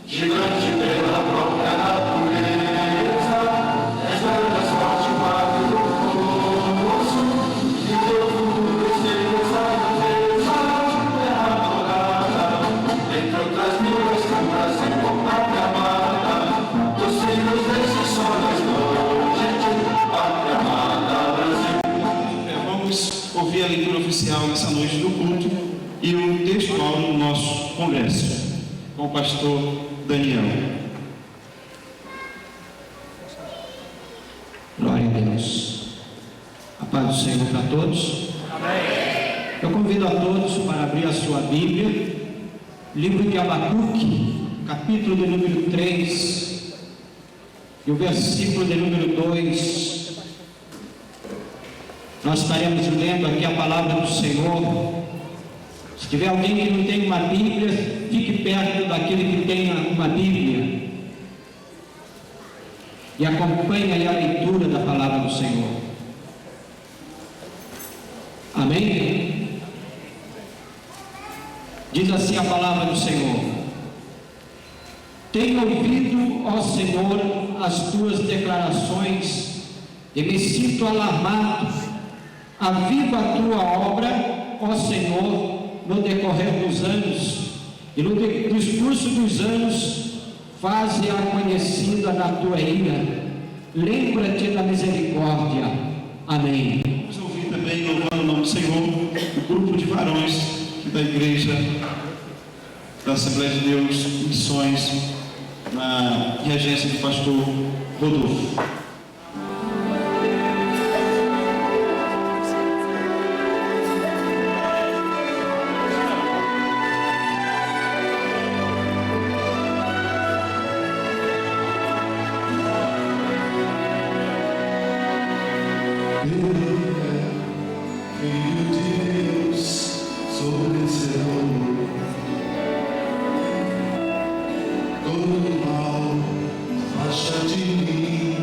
gigante pela própria natureza, és das forte quadro do poço, e teu futuro estrelas a defesa, terra dourada, entre outras mil escamas em pátria amada, dos filhos desses solos gente, pátria amada, Brasil. Vamos ouvir a leitura oficial nessa noite do culto e o textual do nosso congresso, com o pastor Daniel. Glória a Deus. A paz do Senhor para todos. Amém. Eu convido a todos para abrir a sua Bíblia, livro de Abacuque, capítulo de número 3, e o versículo de número 2. Nós estaremos lendo aqui a palavra do Senhor. Se tiver alguém que não tem uma Bíblia, fique perto daquele que tenha uma Bíblia e acompanhe aí a leitura da palavra do Senhor. Amém? Diz assim a palavra do Senhor: tenho ouvido, ó Senhor, as tuas declarações e me sinto alarmado. Aviva a tua obra, ó Senhor, no decorrer dos anos, e no discurso dos anos, faze-a conhecida na tua ira. Lembra-te da misericórdia. Amém. Vamos ouvir também, louvando o nome do Senhor, o grupo de varões da igreja da Assembleia de Deus, Missões, na regência do pastor Rodolfo. Todo mal, afasta de mim.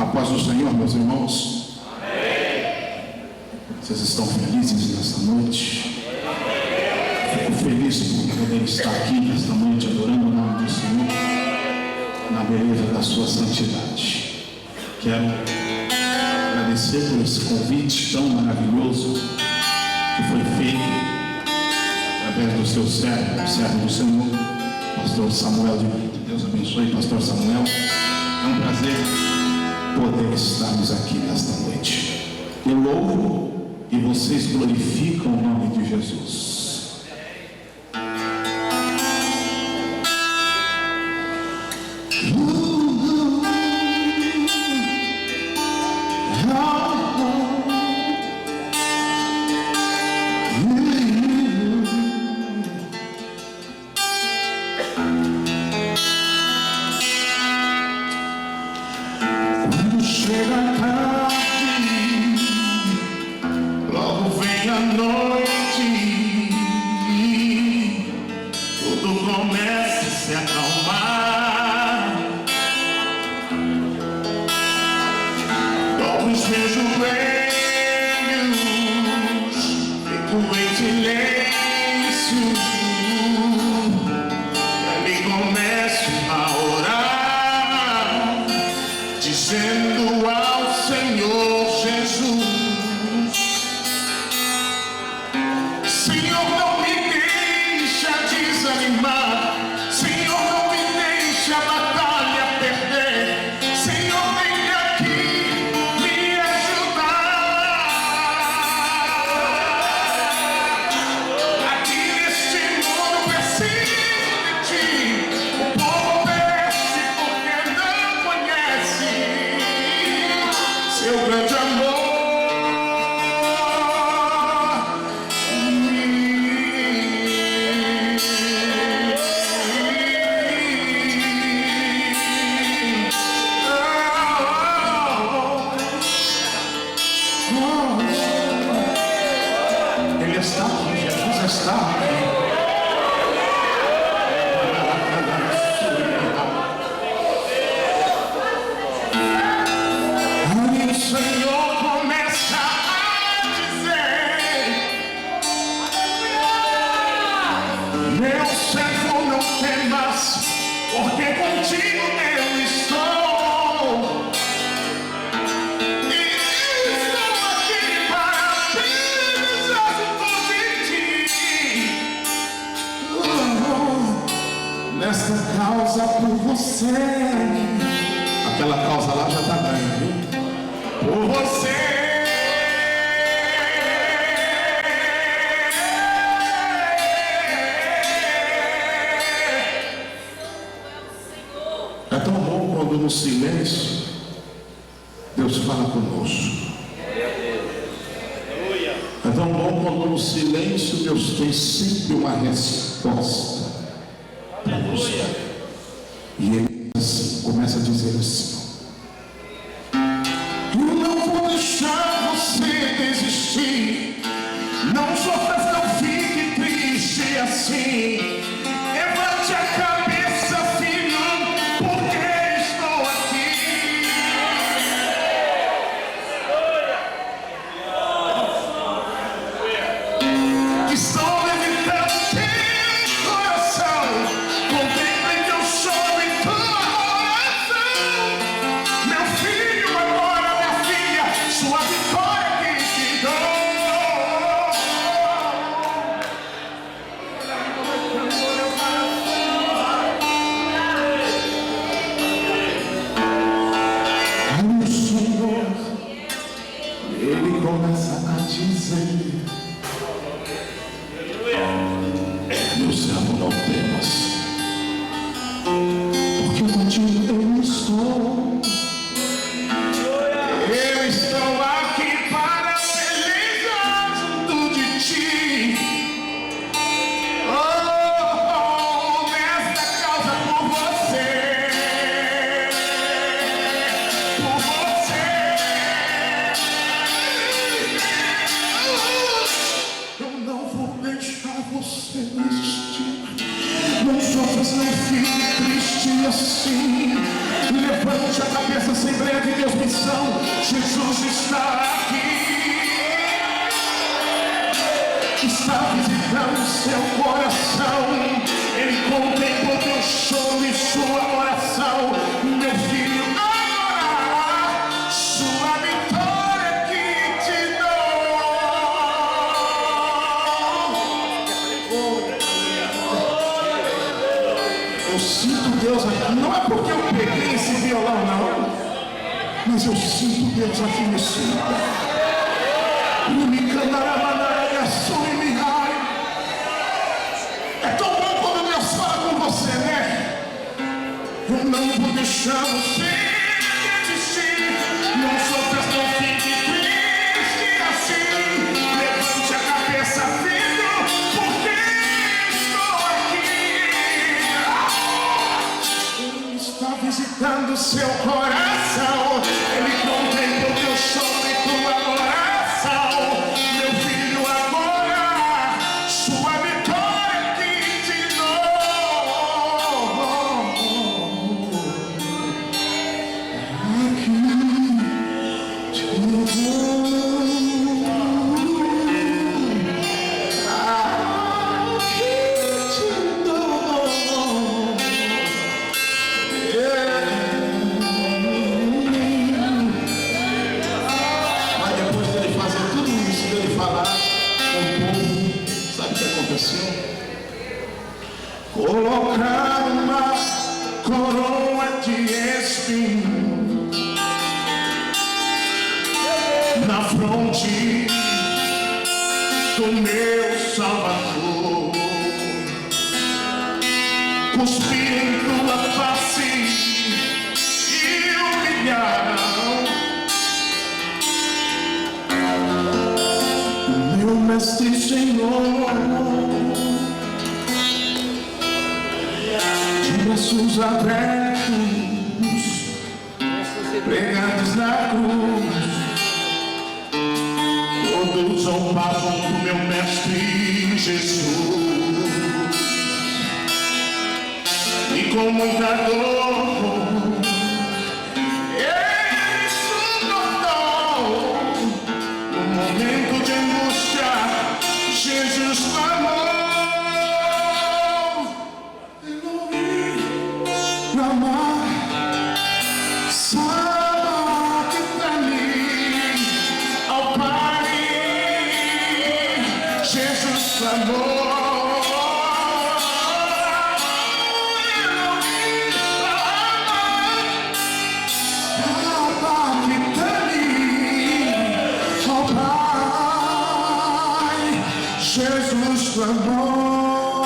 A paz do Senhor, meus irmãos. Amém. Vocês estão felizes nesta noite? Fico feliz por poder estar aqui nesta noite adorando o nome do Senhor na beleza da sua santidade. Quero agradecer por esse convite tão maravilhoso que foi feito através do seu servo do Senhor, pastor Samuel de Brito. Deus abençoe, pastor Samuel. É um prazer poder estarmos aqui nesta noite. Eu louvo e vocês glorificam o nome de Jesus. Aquela causa lá já está ganha, viu? Por você. É tão bom quando no silêncio Deus fala conosco. É tão bom quando no silêncio Deus tem sempre uma resposta para você. E ele começa a dizer assim: eu não vou deixar você desistir. Não sofra, não fique triste assim. Levante a cabeça, filho, porque estou aqui. Estou levitando teu coração. Contemple que eu choro em tua oração. Meu filho, agora minha filha, sua vitória que te dou. Aí o Senhor, ele começa a dizer: meu servo, não temas, porque contigo eu estou. Eu estou aqui para pelejar junto de ti. Oh, nesta causa por você. Por você. é porque eu peguei esse violão, não. Mas eu sinto Deus aqui nesse lugar. É tão bom quando Deus fala com você, né? Eu não vou deixar você desistir. Não sofra, não fique triste assim. Levante a cabeça, filho, porque estou aqui. Ele está visitando seu coração. Ele contempla o teu choro e tua oração. Meu filho, agora sua vitória aqui de novo. Aqui de novo. Colocar uma coroa de espinho na fronte do meu Salvador, cuspir em tua face e humilhar meu mestre e Senhor. Braços abertos, pregados na cruz, todos zombavam do meu mestre Jesus, e com muita dor ele suportou. No momento de angústia, Jesus clamou. Jesus clamou,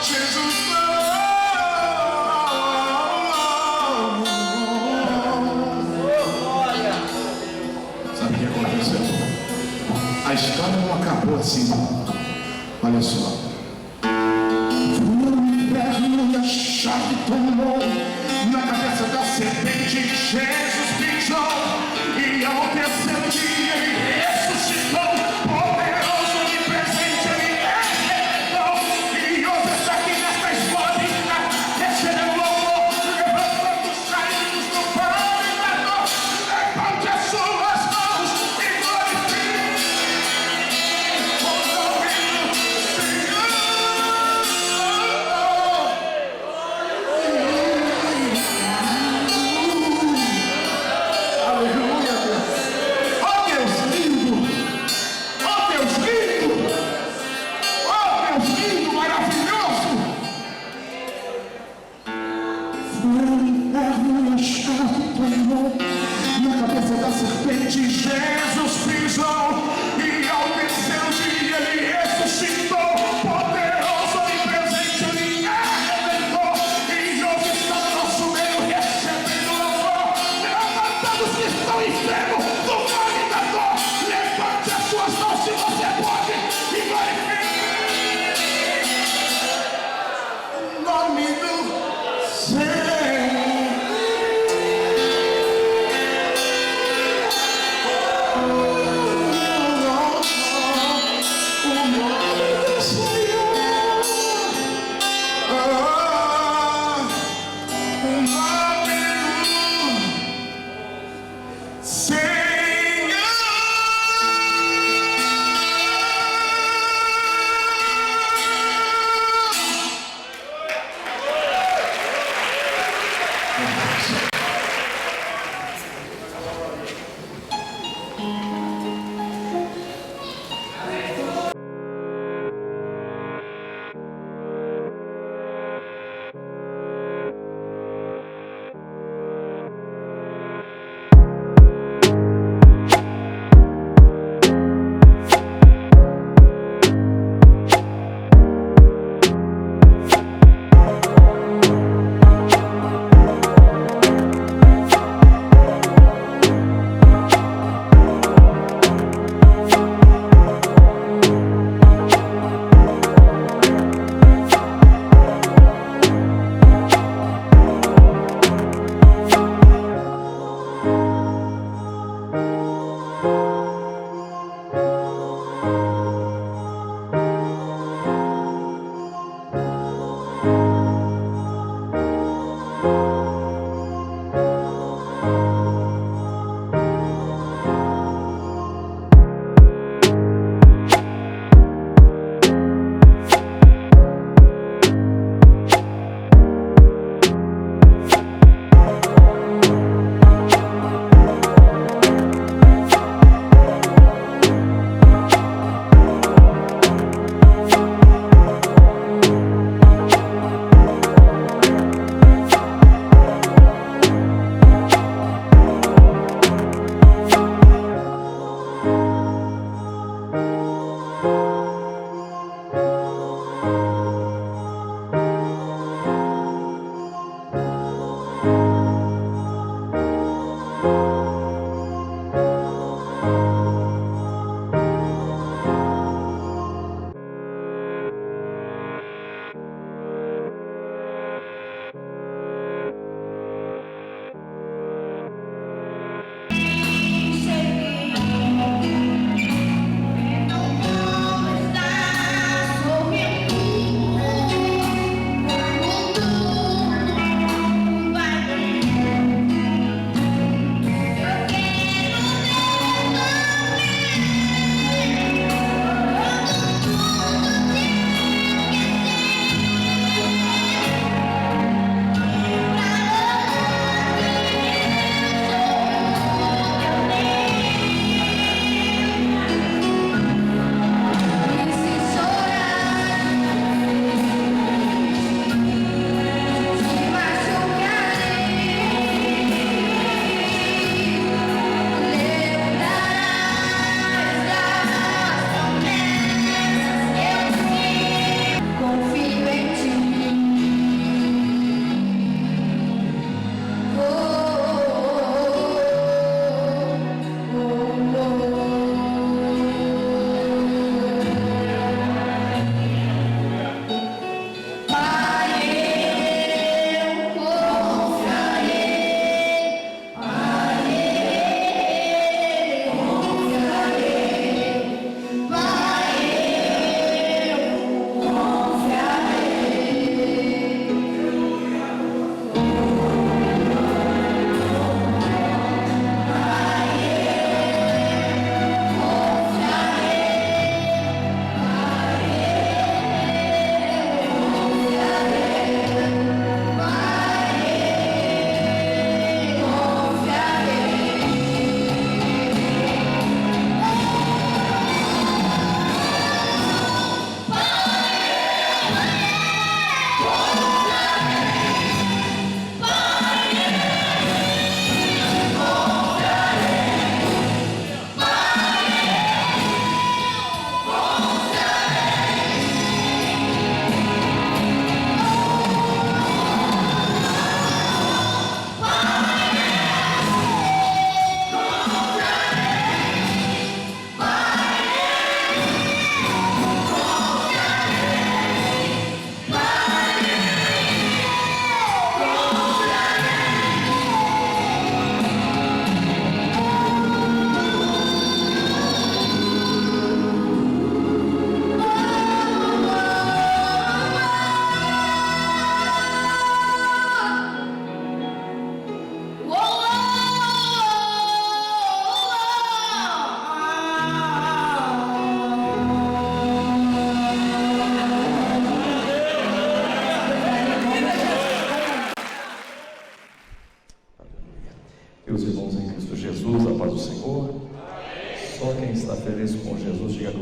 Jesus clamou. Sabe o que aconteceu? A história não acabou assim, não. Olha só. Fui no inferno e a chave tomou na cabeça da serpente. Jesus pisou. E ao terceiro dia ele ressuscitou, poderoso, onipresente, ele ressuscitou. E hoje está aqui nesta escolinha, recebendo louvor, levantando os caídos do pavimento. Levante as suas mãos e glorifique o nome do Senhor.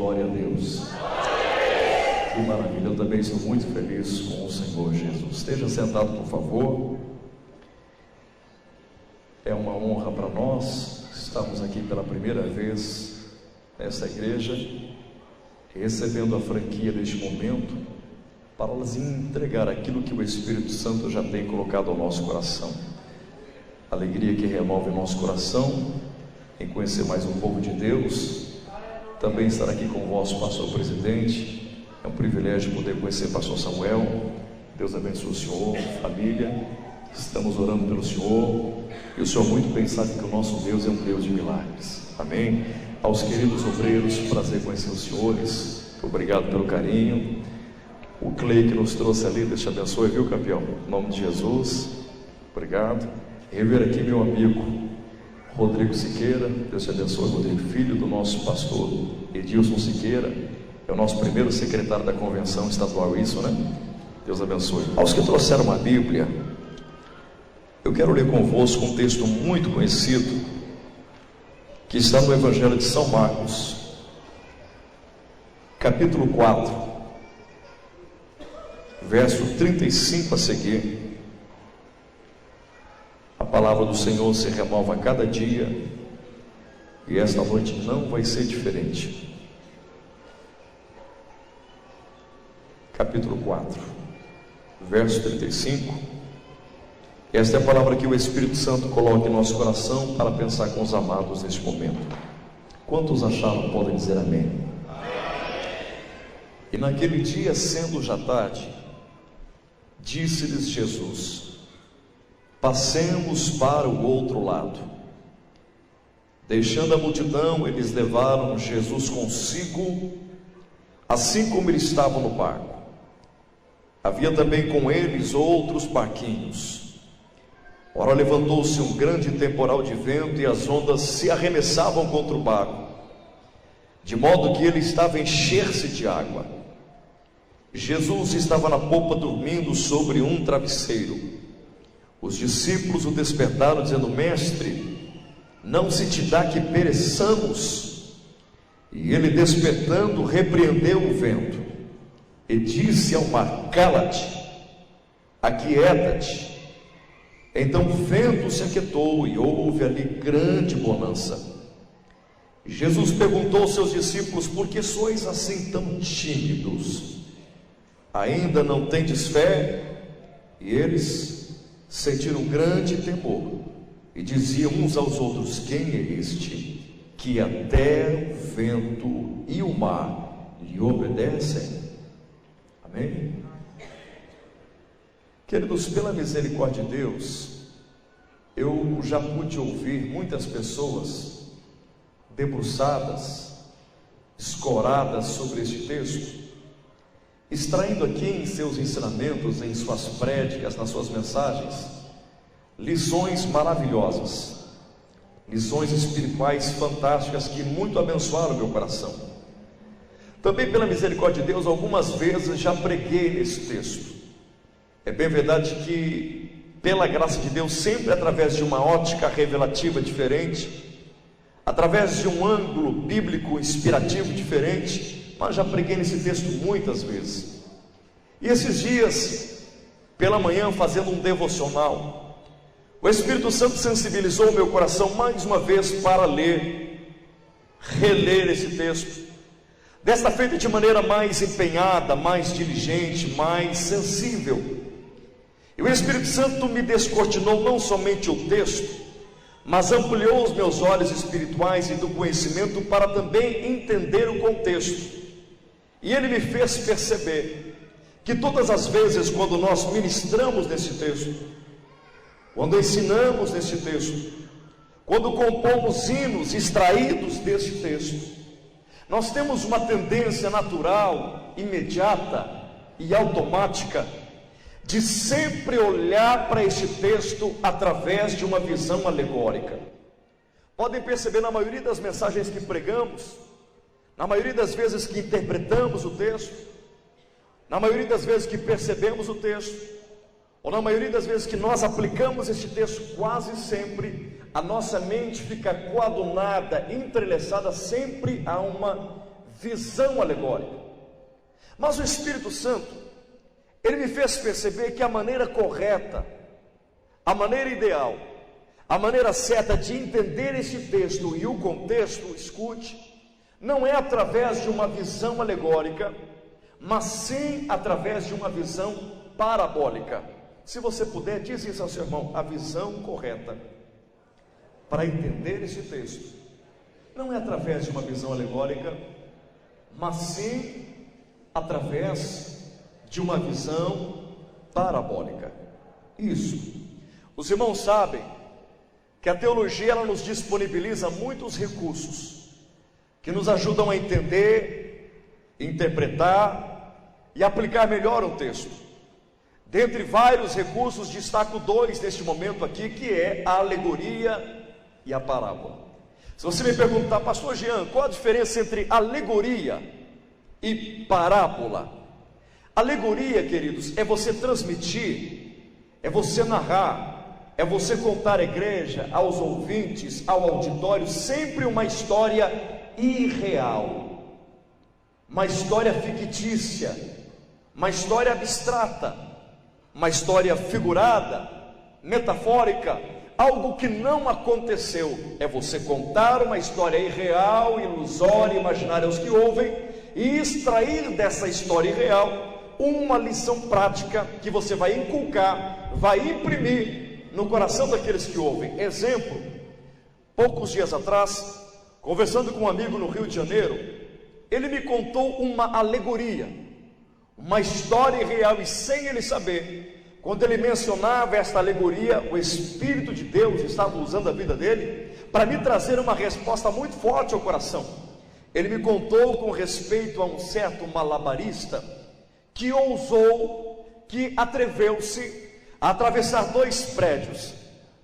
glória a Deus. Que maravilha, eu também estou muito feliz com o Senhor Jesus. Esteja sentado, por favor. É uma honra para nós estarmos aqui pela primeira vez nessa igreja, recebendo a franquia deste momento, para lhes entregar aquilo que o Espírito Santo já tem colocado ao nosso coração. Alegria que remove o nosso coração em conhecer mais um povo de Deus. Também estar aqui com o vosso pastor presidente. É um privilégio poder conhecer o pastor Samuel. Deus abençoe o senhor, família. Estamos orando pelo senhor. E o senhor muito bem sabe que o nosso Deus é um Deus de milagres. Amém? Aos queridos obreiros, prazer conhecer os senhores. Obrigado pelo carinho. O Clay que nos trouxe ali, Deus te abençoe, viu, campeão? Em nome de Jesus. Obrigado. Rever aqui meu amigo Rodrigo Siqueira. Deus te abençoe, Rodrigo, filho do nosso pastor Edilson Siqueira. É o nosso primeiro secretário da convenção estadual, isso, né? Deus abençoe. Aos que trouxeram uma Bíblia, eu quero ler convosco um texto muito conhecido, que está no Evangelho de São Marcos, capítulo 4, verso 35 a seguir. A palavra do Senhor se renova a cada dia, e esta noite não vai ser diferente. Capítulo 4, verso 35. Esta é a palavra que o Espírito Santo coloca em nosso coração para pensar com os amados neste momento. Quantos acharam podem dizer amém? E naquele dia, sendo já tarde, disse-lhes Jesus: passemos para o outro lado. Deixando a multidão, eles levaram Jesus consigo, assim como eles estavam no barco. Havia também com eles outros barquinhos. Ora, levantou-se um grande temporal de vento e as ondas se arremessavam contra o barco, de modo que ele estava a encher-se de água. Jesus estava na popa dormindo sobre um travesseiro. Os discípulos o despertaram, dizendo: Mestre, não se te dá que pereçamos? E ele, despertando, repreendeu o vento e disse ao mar: cala-te, aquieta-te. Então o vento se aquietou e houve ali grande bonança. Jesus perguntou aos seus discípulos: por que sois assim tão tímidos? Ainda não tendes fé? E eles sentiram grande temor e diziam uns aos outros: quem é este que até o vento e o mar lhe obedecem? Amém? Queridos, pela misericórdia de Deus, eu já pude ouvir muitas pessoas debruçadas, escoradas sobre este texto, extraindo aqui em seus ensinamentos, em suas prédicas, nas suas mensagens, lições maravilhosas, lições espirituais fantásticas que muito abençoaram o meu coração. Também pela misericórdia de Deus, algumas vezes já preguei nesse texto. É bem verdade que, pela graça de Deus, sempre através de uma ótica revelativa diferente, através de um ângulo bíblico inspirativo diferente, mas já preguei nesse texto muitas vezes. E esses dias, pela manhã, fazendo um devocional, o Espírito Santo sensibilizou o meu coração mais uma vez para reler esse texto, desta feita de maneira mais empenhada, mais diligente, mais sensível. E o Espírito Santo me descortinou não somente o texto, mas ampliou os meus olhos espirituais e do conhecimento para também entender o contexto. E ele me fez perceber que todas as vezes quando nós ministramos nesse texto, quando ensinamos nesse texto, quando compomos hinos extraídos deste texto, nós temos uma tendência natural, imediata e automática de sempre olhar para este texto através de uma visão alegórica. Podem perceber na maioria das mensagens que pregamos, na maioria das vezes que interpretamos o texto, na maioria das vezes que percebemos o texto, ou na maioria das vezes que nós aplicamos este texto, quase sempre a nossa mente fica coadunada, entrelaçada sempre a uma visão alegórica. Mas o Espírito Santo, ele me fez perceber que a maneira correta, a maneira ideal, a maneira certa de entender esse texto e o contexto, escute, não é através de uma visão alegórica, mas sim através de uma visão parabólica. Se você puder, diz isso ao seu irmão: a visão correta para entender esse texto não é através de uma visão alegórica, mas sim através de uma visão parabólica. Isso. Os irmãos sabem que a teologia, ela nos disponibiliza muitos recursos que nos ajudam a entender, interpretar e aplicar melhor um texto. Dentre vários recursos, destaco dois neste momento aqui, que é a alegoria e a parábola. Se você me perguntar: pastor Jean, qual a diferença entre alegoria e parábola? Alegoria, queridos, é você transmitir, é você narrar, é você contar à igreja, aos ouvintes, ao auditório, sempre uma história irreal, uma história fictícia, uma história abstrata, uma história figurada, metafórica, algo que não aconteceu. É você contar uma história irreal, ilusória, imaginária aos que ouvem, e extrair dessa história irreal uma lição prática que você vai inculcar, vai imprimir no coração daqueles que ouvem. Exemplo: poucos dias atrás, conversando com um amigo no Rio de Janeiro, ele me contou uma alegoria, uma história irreal, e sem ele saber, quando ele mencionava esta alegoria, o Espírito de Deus estava usando a vida dele para me trazer uma resposta muito forte ao coração. Ele me contou com respeito a um certo malabarista que ousou, que atreveu-se a atravessar dois prédios,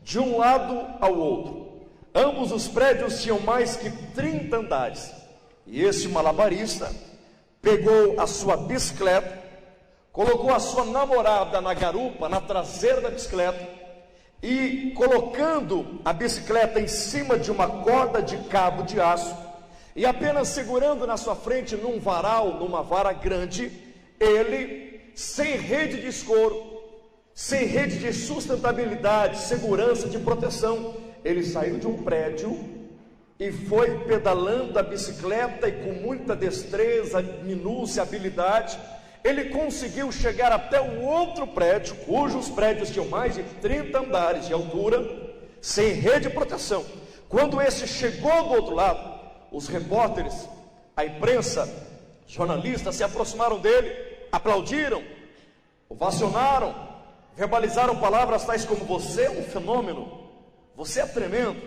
de um lado ao outro. Ambos os prédios tinham mais que 30 andares, e esse malabarista pegou a sua bicicleta, colocou a sua namorada na garupa, na traseira da bicicleta, e colocando a bicicleta em cima de uma corda de cabo de aço, e apenas segurando na sua frente num varal, numa vara grande, ele, sem rede de escoro, sem rede de sustentabilidade, segurança, de proteção, ele saiu de um prédio e foi pedalando a bicicleta, e com muita destreza, minúcia, habilidade, ele conseguiu chegar até o outro prédio, cujos prédios tinham mais de 30 andares de altura, sem rede de proteção. Quando esse chegou do outro lado, os repórteres, a imprensa, jornalistas se aproximaram dele, aplaudiram, ovacionaram, verbalizaram palavras tais como: você é um fenômeno, você é tremendo,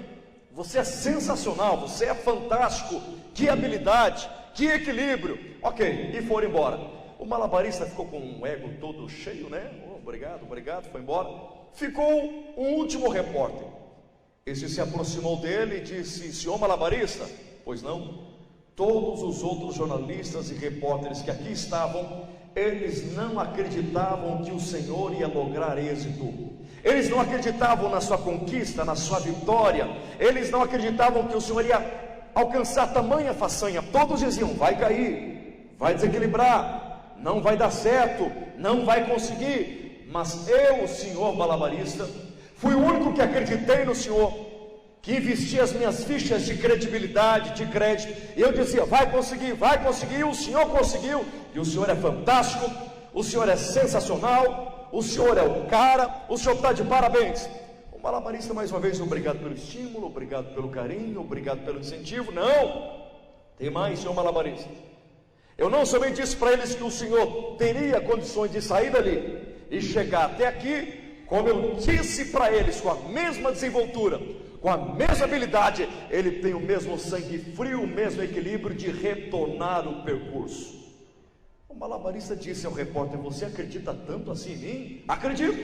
você é sensacional, você é fantástico, que habilidade, que equilíbrio. Ok, e foram embora. O malabarista ficou com um ego todo cheio, né? Obrigado, foi embora. Ficou um último repórter. Esse se aproximou dele e disse: senhor malabarista? Pois não? Todos os outros jornalistas e repórteres que aqui estavam, eles não acreditavam que o Senhor ia lograr êxito. Eles não acreditavam na sua conquista, na sua vitória. Eles não acreditavam que o Senhor ia alcançar tamanha façanha. Todos diziam: vai cair, vai desequilibrar, não vai dar certo, não vai conseguir. Mas eu, o senhor malabarista, fui o único que acreditei no Senhor, que investi as minhas fichas de credibilidade, de crédito, e eu dizia: vai conseguir, e o Senhor conseguiu, e o Senhor é fantástico, o Senhor é sensacional, o Senhor é o cara, o Senhor está de parabéns. O malabarista, mais uma vez: obrigado pelo estímulo, obrigado pelo carinho, obrigado pelo incentivo. Não, tem mais, senhor malabarista. Eu não somente disse para eles que o Senhor teria condições de sair dali e chegar até aqui, como eu disse para eles, com a mesma desenvoltura, com a mesma habilidade, ele tem o mesmo sangue frio, o mesmo equilíbrio de retornar o percurso. O malabarista disse ao repórter: você acredita tanto assim em mim? Acredito.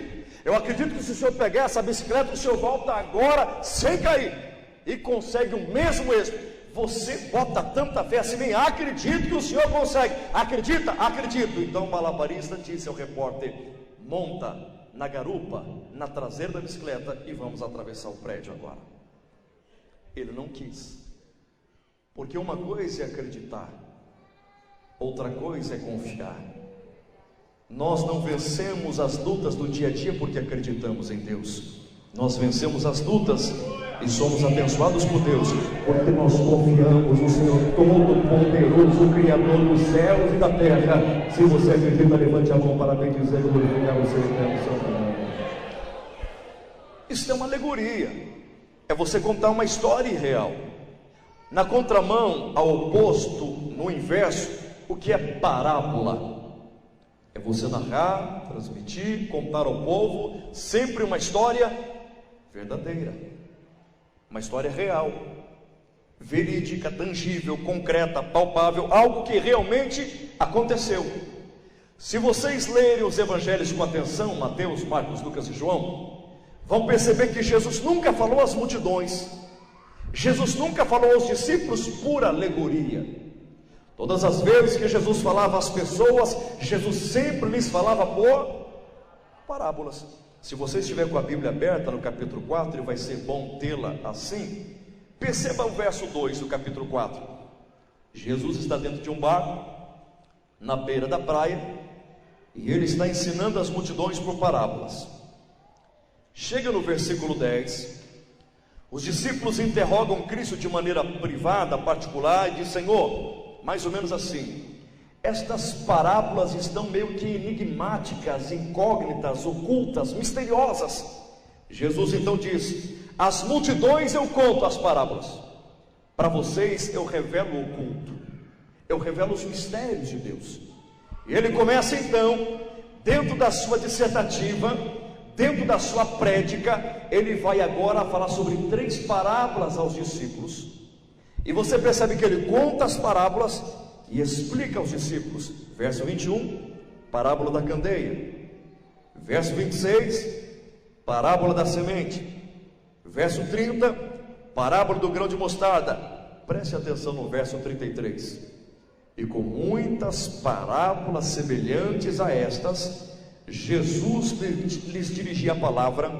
Eu acredito que se o senhor pegar essa bicicleta, o senhor volta agora sem cair e consegue o mesmo êxito. Você bota tanta fé assim em mim? Acredito que o senhor consegue. Acredita? Acredito. Então o malabarista disse ao repórter: monta na garupa, na traseira da bicicleta, e vamos atravessar o prédio agora. Ele não quis, porque uma coisa é acreditar, outra coisa é confiar. Nós não vencemos as lutas do dia a dia porque acreditamos em Deus. Nós vencemos as lutas e somos abençoados por Deus porque nós confiamos no Senhor Todo-Poderoso, o Criador dos céus e da terra. Se você acredita, levante a mão para bendizer e glorificar o seu eterno santo nome. Isso é uma alegoria, é você contar uma história irreal. Na contramão, ao oposto, no inverso, o que é parábola? É você narrar, transmitir, contar ao povo sempre uma história verdadeira, uma história real, verídica, tangível, concreta, palpável, algo que realmente aconteceu. Se vocês lerem os evangelhos com atenção, Mateus, Marcos, Lucas e João, vão perceber que Jesus nunca falou às multidões, Jesus nunca falou aos discípulos por alegoria. Todas as vezes que Jesus falava às pessoas, Jesus sempre lhes falava por parábolas. Se você estiver com a Bíblia aberta no capítulo 4, e vai ser bom tê-la assim, perceba o verso 2 do capítulo 4. Jesus está dentro de um barco, na beira da praia, e ele está ensinando as multidões por parábolas. Chega no versículo 10, os discípulos interrogam Cristo de maneira privada, particular, e diz: Senhor, mais ou menos assim, estas parábolas estão meio que enigmáticas, incógnitas, ocultas, misteriosas. Jesus então diz: às multidões eu conto as parábolas, para vocês eu revelo o oculto, eu revelo os mistérios de Deus. E ele começa então, dentro da sua dissertativa, dentro da sua prédica, ele vai agora falar sobre 3 parábolas aos discípulos. E você percebe que ele conta as parábolas e explica aos discípulos. Verso 21, parábola da candeia. Verso 26, parábola da semente. Verso 30, parábola do grão de mostarda. Preste atenção no verso 33. E com muitas parábolas semelhantes a estas, Jesus lhes dirigia a palavra,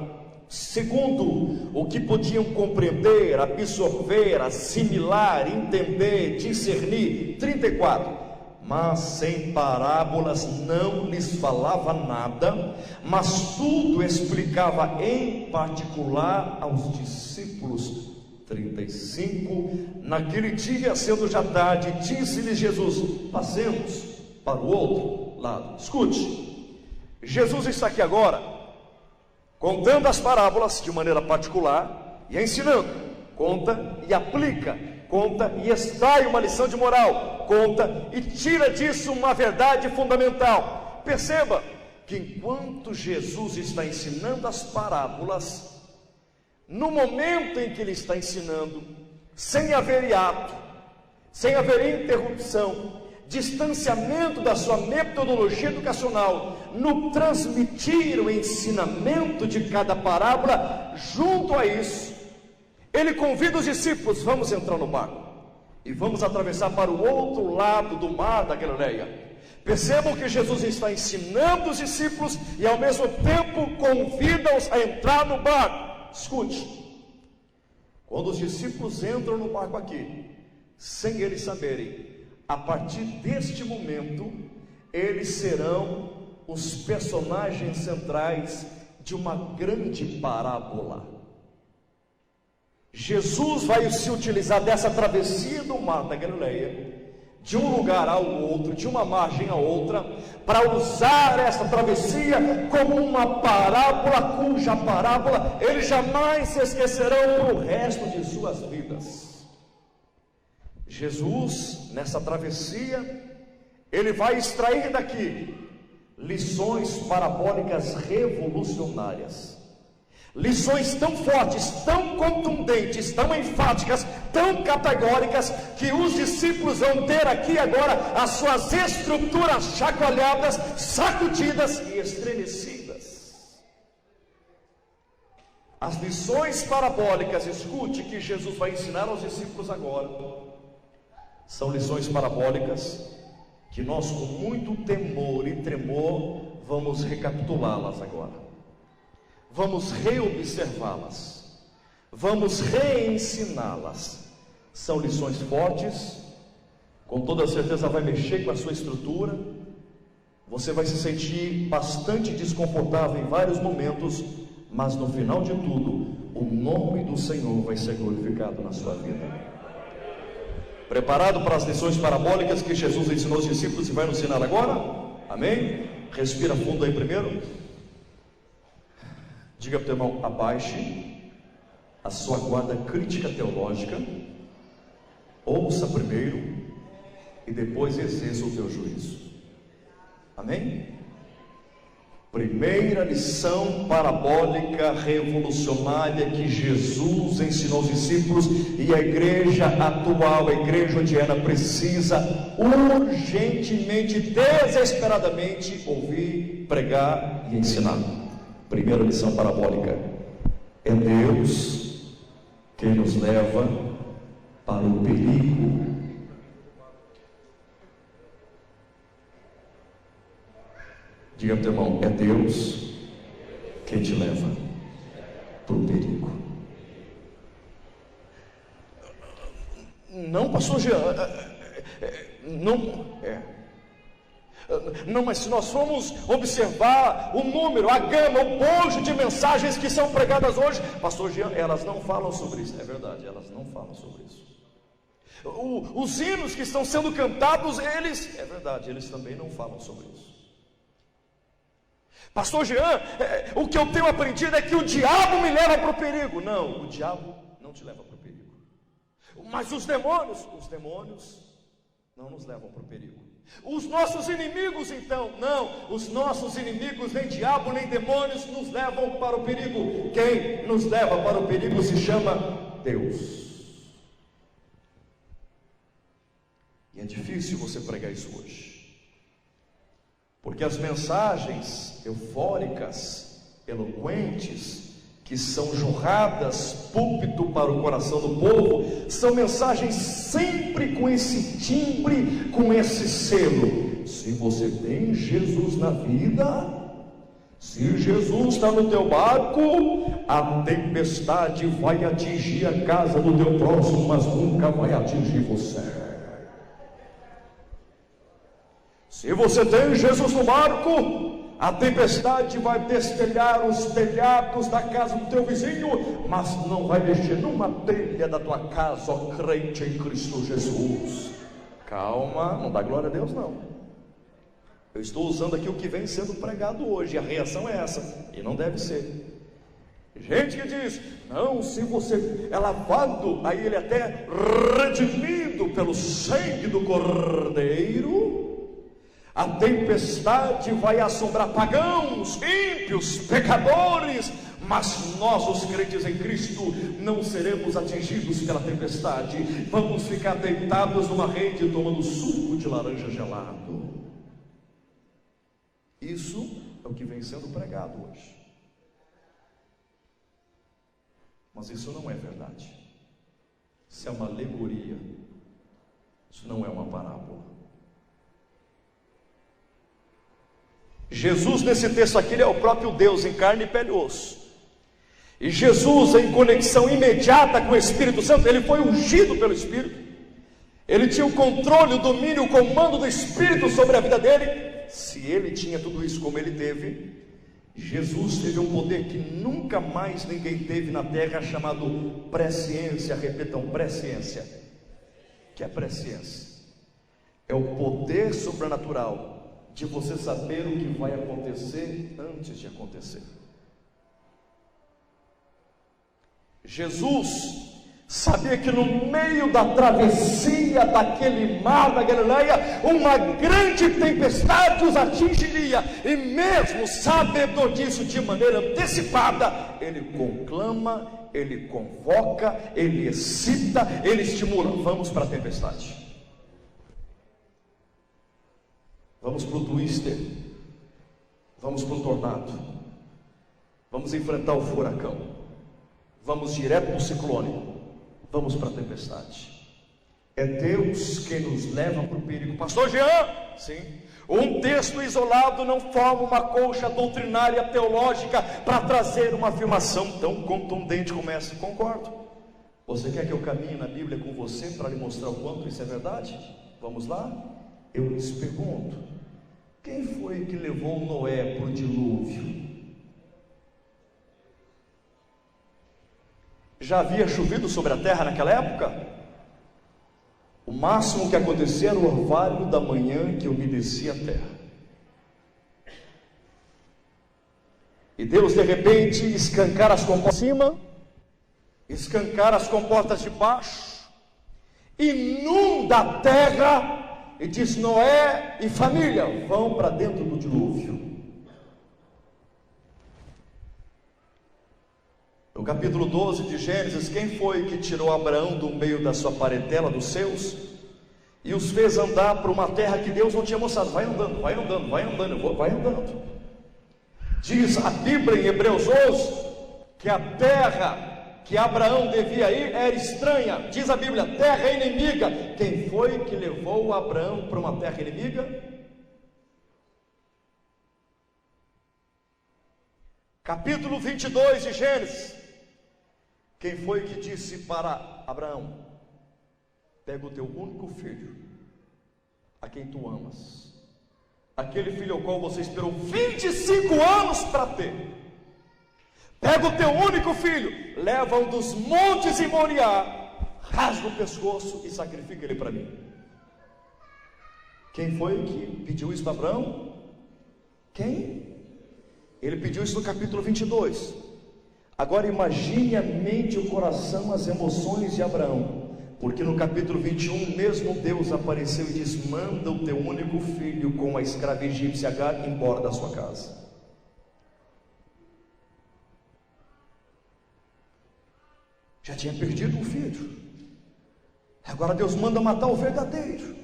segundo o que podiam compreender, absorver, assimilar, entender, discernir. 34. Mas sem parábolas não lhes falava nada, mas tudo explicava em particular aos discípulos. 35. Naquele dia, sendo já tarde, disse-lhes Jesus: passemos para o outro lado. Escute, Jesus está aqui agora contando as parábolas de maneira particular e ensinando. Conta e aplica, conta e extrai uma lição de moral, conta e tira disso uma verdade fundamental. Perceba que enquanto Jesus está ensinando as parábolas, no momento em que ele está ensinando, sem haver hiato, sem haver interrupção, distanciamento da sua metodologia educacional, no transmitir o ensinamento de cada parábola, junto a isso, ele convida os discípulos: vamos entrar no barco e vamos atravessar para o outro lado do mar da Galileia. Percebam que Jesus está ensinando os discípulos e ao mesmo tempo convida-os a entrar no barco. Escute, quando os discípulos entram no barco aqui, sem eles saberem, a partir deste momento, eles serão os personagens centrais de uma grande parábola. Jesus vai se utilizar dessa travessia do mar da Galileia, de um lugar ao outro, de uma margem a outra, para usar essa travessia como uma parábola, cuja parábola eles jamais se esquecerão o resto de suas vidas. Jesus, nessa travessia, ele vai extrair daqui lições parabólicas revolucionárias, lições tão fortes, tão contundentes, tão enfáticas, tão categóricas, que os discípulos vão ter aqui agora as suas estruturas chacoalhadas, sacudidas e estremecidas. As lições parabólicas, escute, que Jesus vai ensinar aos discípulos agora, são lições parabólicas que nós, com muito temor e tremor, vamos recapitulá-las agora, vamos reobservá-las, vamos reensiná-las. São lições fortes, com toda certeza vai mexer com a sua estrutura, você vai se sentir bastante desconfortável em vários momentos, mas no final de tudo, o nome do Senhor vai ser glorificado na sua vida. Preparado para as lições parabólicas que Jesus ensinou aos discípulos e vai nos ensinar agora? Amém? Respira fundo aí primeiro. Diga para o teu irmão: abaixe a sua guarda crítica teológica, ouça primeiro e depois exerça o teu juízo. Amém? Primeira lição parabólica revolucionária que Jesus ensinou aos discípulos, e a igreja atual, a igreja odiana, precisa urgentemente, desesperadamente ouvir, pregar e ensinar. Primeira lição parabólica: é Deus quem nos leva para o perigo. Diga para o teu irmão: é Deus quem te leva para o perigo. Não, pastor Jean, não, mas se nós formos observar o número, a gama, o bojo de mensagens que são pregadas hoje, pastor Jean, elas não falam sobre isso. É verdade, elas não falam sobre isso. Os hinos que estão sendo cantados, eles, é verdade, eles também não falam sobre isso. Pastor Jean, o que eu tenho aprendido é que o diabo me leva para o perigo. Não, o diabo não te leva para o perigo. Mas os demônios não nos levam para o perigo. Os nossos inimigos então, não, os nossos inimigos, nem diabo nem demônios nos levam para o perigo. Quem nos leva para o perigo se chama Deus. E é difícil você pregar isso hoje, porque as mensagens eufóricas, eloquentes, que são jorradas púlpito para o coração do povo, são mensagens sempre com esse timbre, com esse selo. Se você tem Jesus na vida, se Jesus está no teu barco, a tempestade vai atingir a casa do teu próximo, mas nunca vai atingir você. Se você tem Jesus no barco, a tempestade vai destelhar os telhados da casa do teu vizinho, mas não vai mexer numa telha da tua casa, ó crente em Cristo Jesus. Calma, não dá glória a Deus não. Eu estou usando aqui o que vem sendo pregado hoje, a reação é essa, e não deve ser. Gente que diz: não, se você é lavado, aí ele até redimido pelo sangue do Cordeiro, a tempestade vai assombrar pagãos, ímpios, pecadores, mas nós, os crentes em Cristo, não seremos atingidos pela tempestade. Vamos ficar deitados numa rede tomando suco de laranja gelado. Isso é o que vem sendo pregado hoje. Mas isso não é verdade. Isso é uma alegoria. Isso não é uma parábola. Jesus, nesse texto aqui, ele é o próprio Deus em carne e pele e osso. E Jesus, em conexão imediata com o Espírito Santo, ele foi ungido pelo Espírito. Ele tinha o controle, o domínio, o comando do Espírito sobre a vida dele. Se ele tinha tudo isso como ele teve, Jesus teve um poder que nunca mais ninguém teve na terra, chamado presciência. Repetam: presciência. O que é presciência? É o poder sobrenatural de você saber o que vai acontecer antes de acontecer. Jesus sabia que no meio da travessia daquele mar da Galileia, uma grande tempestade os atingiria, e mesmo sabedor disso de maneira antecipada, ele conclama, ele convoca, ele excita, ele estimula: vamos para a tempestade. Vamos para o twister, vamos para o tornado, vamos enfrentar o furacão, vamos direto para o ciclone, vamos para a tempestade. É Deus quem nos leva para o perigo. Pastor Jean, sim, um texto isolado não forma uma colcha doutrinária teológica para trazer uma afirmação tão contundente como essa. Concordo. Você quer que eu caminhe na Bíblia com você para lhe mostrar o quanto isso é verdade? Vamos lá? Eu lhes pergunto: quem foi que levou Noé para o dilúvio? Já havia chovido sobre a terra naquela época? O máximo que acontecia era o orvalho da manhã que umedecia a terra. E Deus de repente escancara as comportas de cima, escancara as comportas de baixo, inunda a terra e diz: Noé e família, vão para dentro do dilúvio. No capítulo 12 de Gênesis, quem foi que tirou Abraão do meio da sua parentela, dos seus, e os fez andar para uma terra que Deus não tinha mostrado? Vai andando, vai andando, vai andando, vai andando. Diz a Bíblia em Hebreus 11 que a terra que Abraão devia ir era estranha. Diz a Bíblia, terra inimiga. Quem foi que levou Abraão para uma terra inimiga? Capítulo 22 de Gênesis. Quem foi que disse para Abraão: pega o teu único filho, a quem tu amas, aquele filho ao qual você esperou 25 anos para ter, pega o teu único filho, leva um dos montes em Moriá, rasga o pescoço e sacrifica ele para mim. Quem foi que pediu isso para Abraão? Quem? Ele pediu isso no capítulo 22. Agora imagine a mente, o coração, as emoções de Abraão, porque no capítulo 21 mesmo Deus apareceu e diz: manda o teu único filho com a escrava egípcia Agar embora da sua casa. Já tinha perdido um filho, agora Deus manda matar o verdadeiro,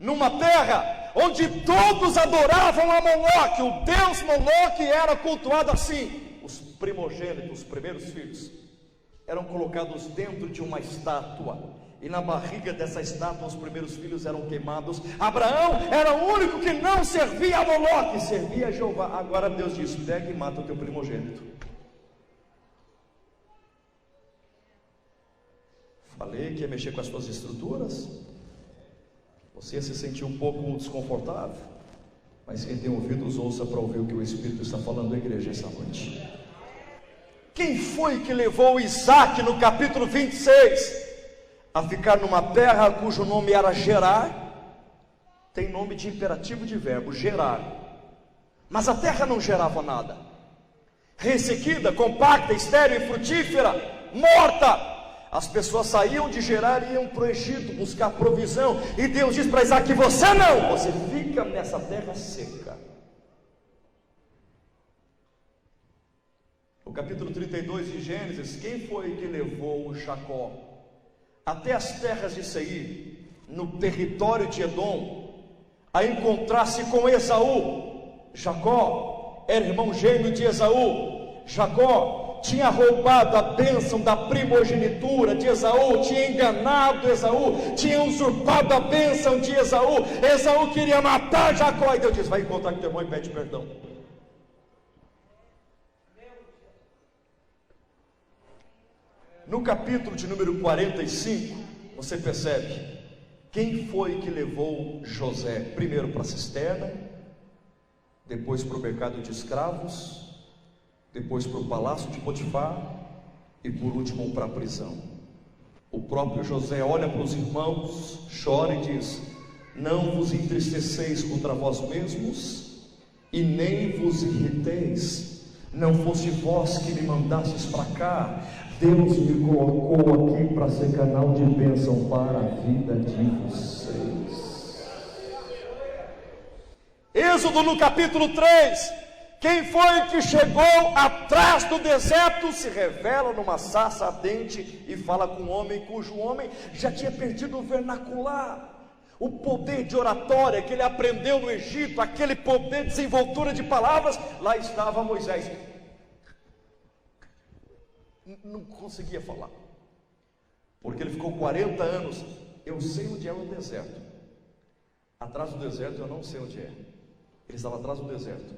numa terra onde todos adoravam a Moloque. O deus Moloque era cultuado assim. Os primogênitos, os primeiros filhos, eram colocados dentro de uma estátua, e na barriga dessa estátua os primeiros filhos eram queimados. Abraão era o único que não servia a Moloque, servia a Jeová. Agora Deus diz: pega e mata o teu primogênito. Falei que ia mexer com as suas estruturas. Você se sentiu um pouco desconfortável, mas quem tem ouvidos ouça para ouvir o que o Espírito está falando à igreja essa noite. Quem foi que levou Isaac no capítulo 26 a ficar numa terra cujo nome era Gerar? Tem nome de imperativo de verbo, gerar. Mas a terra não gerava nada, ressequida, compacta, estéril e frutífera, morta. As pessoas saíam de Gerar e iam para o Egito buscar provisão, e Deus diz para Isaac: você não, você fica nessa terra seca. No capítulo 32 de Gênesis, quem foi que levou Jacó até as terras de Seir, no território de Edom, a encontrar-se com Esaú? Jacó era irmão gêmeo de Esaú. Jacó tinha roubado a bênção da primogenitura de Esaú, tinha enganado Esaú, tinha usurpado a bênção de Esaú. Esaú queria matar Jacó, e Deus diz: vai encontrar com teu irmão e pede perdão. No capítulo de número 45, você percebe quem foi que levou José, primeiro para a cisterna, depois para o mercado de escravos, depois para o palácio de Potifar e por último para a prisão. O próprio José olha para os irmãos, chora e diz: não vos entristeceis contra vós mesmos e nem vos irriteis, não fosse vós que me mandastes para cá. Deus me colocou aqui para ser canal de bênção para a vida de vocês. Êxodo no capítulo 3, quem foi que chegou atrás do deserto, se revela numa sarça ardente e fala com um homem cujo homem já tinha perdido o vernacular, o poder de oratória que ele aprendeu no Egito, aquele poder de desenvoltura de palavras. Lá estava Moisés, não conseguia falar, porque ele ficou 40 anos. Eu sei onde é o deserto, atrás do deserto eu não sei onde é. Ele estava atrás do deserto.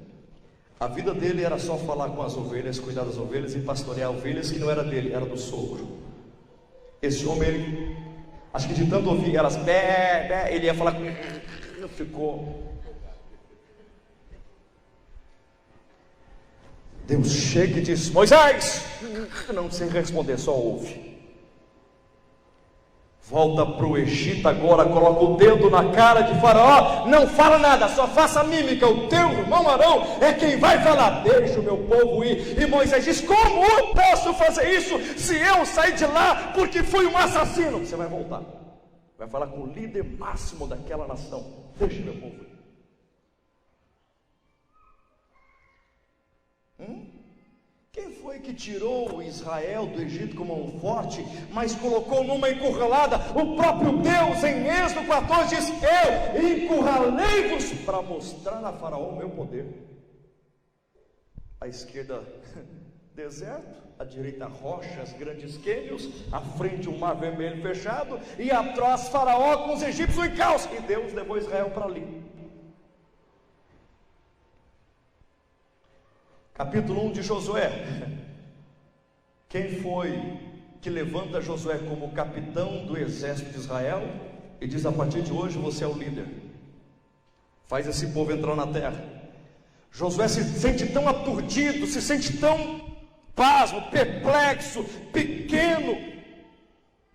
A vida dele era só falar com as ovelhas, cuidar das ovelhas e pastorear ovelhas que não era dele, era do sogro. Esse homem, ele Acho que de tanto ouvir elas, bé, bé, ele ia falar, ficou. Deus chega e diz: Moisés, não sei responder, só ouve. Volta para o Egito agora, coloca o dedo na cara de Faraó, não fala nada, só faça mímica, o teu irmão Arão é quem vai falar, deixa o meu povo ir. E Moisés diz: como eu posso fazer isso se eu sair de lá porque fui um assassino? Você vai voltar, vai falar com o líder máximo daquela nação, deixa o meu povo ir. Quem foi que tirou Israel do Egito com mão forte, mas colocou numa encurralada? O próprio Deus, em Êxodo 14, diz: eu encurralei-vos para mostrar a Faraó o meu poder. À esquerda, deserto, à direita, rochas, grandes cânions, à frente, o mar vermelho fechado, e atrás, Faraó com os egípcios em caos. E Deus levou Israel para ali. Capítulo 1 de Josué. Quem foi que levanta Josué como capitão do exército de Israel e diz: a partir de hoje você é o líder, faz esse povo entrar na terra? Josué se sente tão aturdido, se sente tão pasmo, perplexo, pequeno,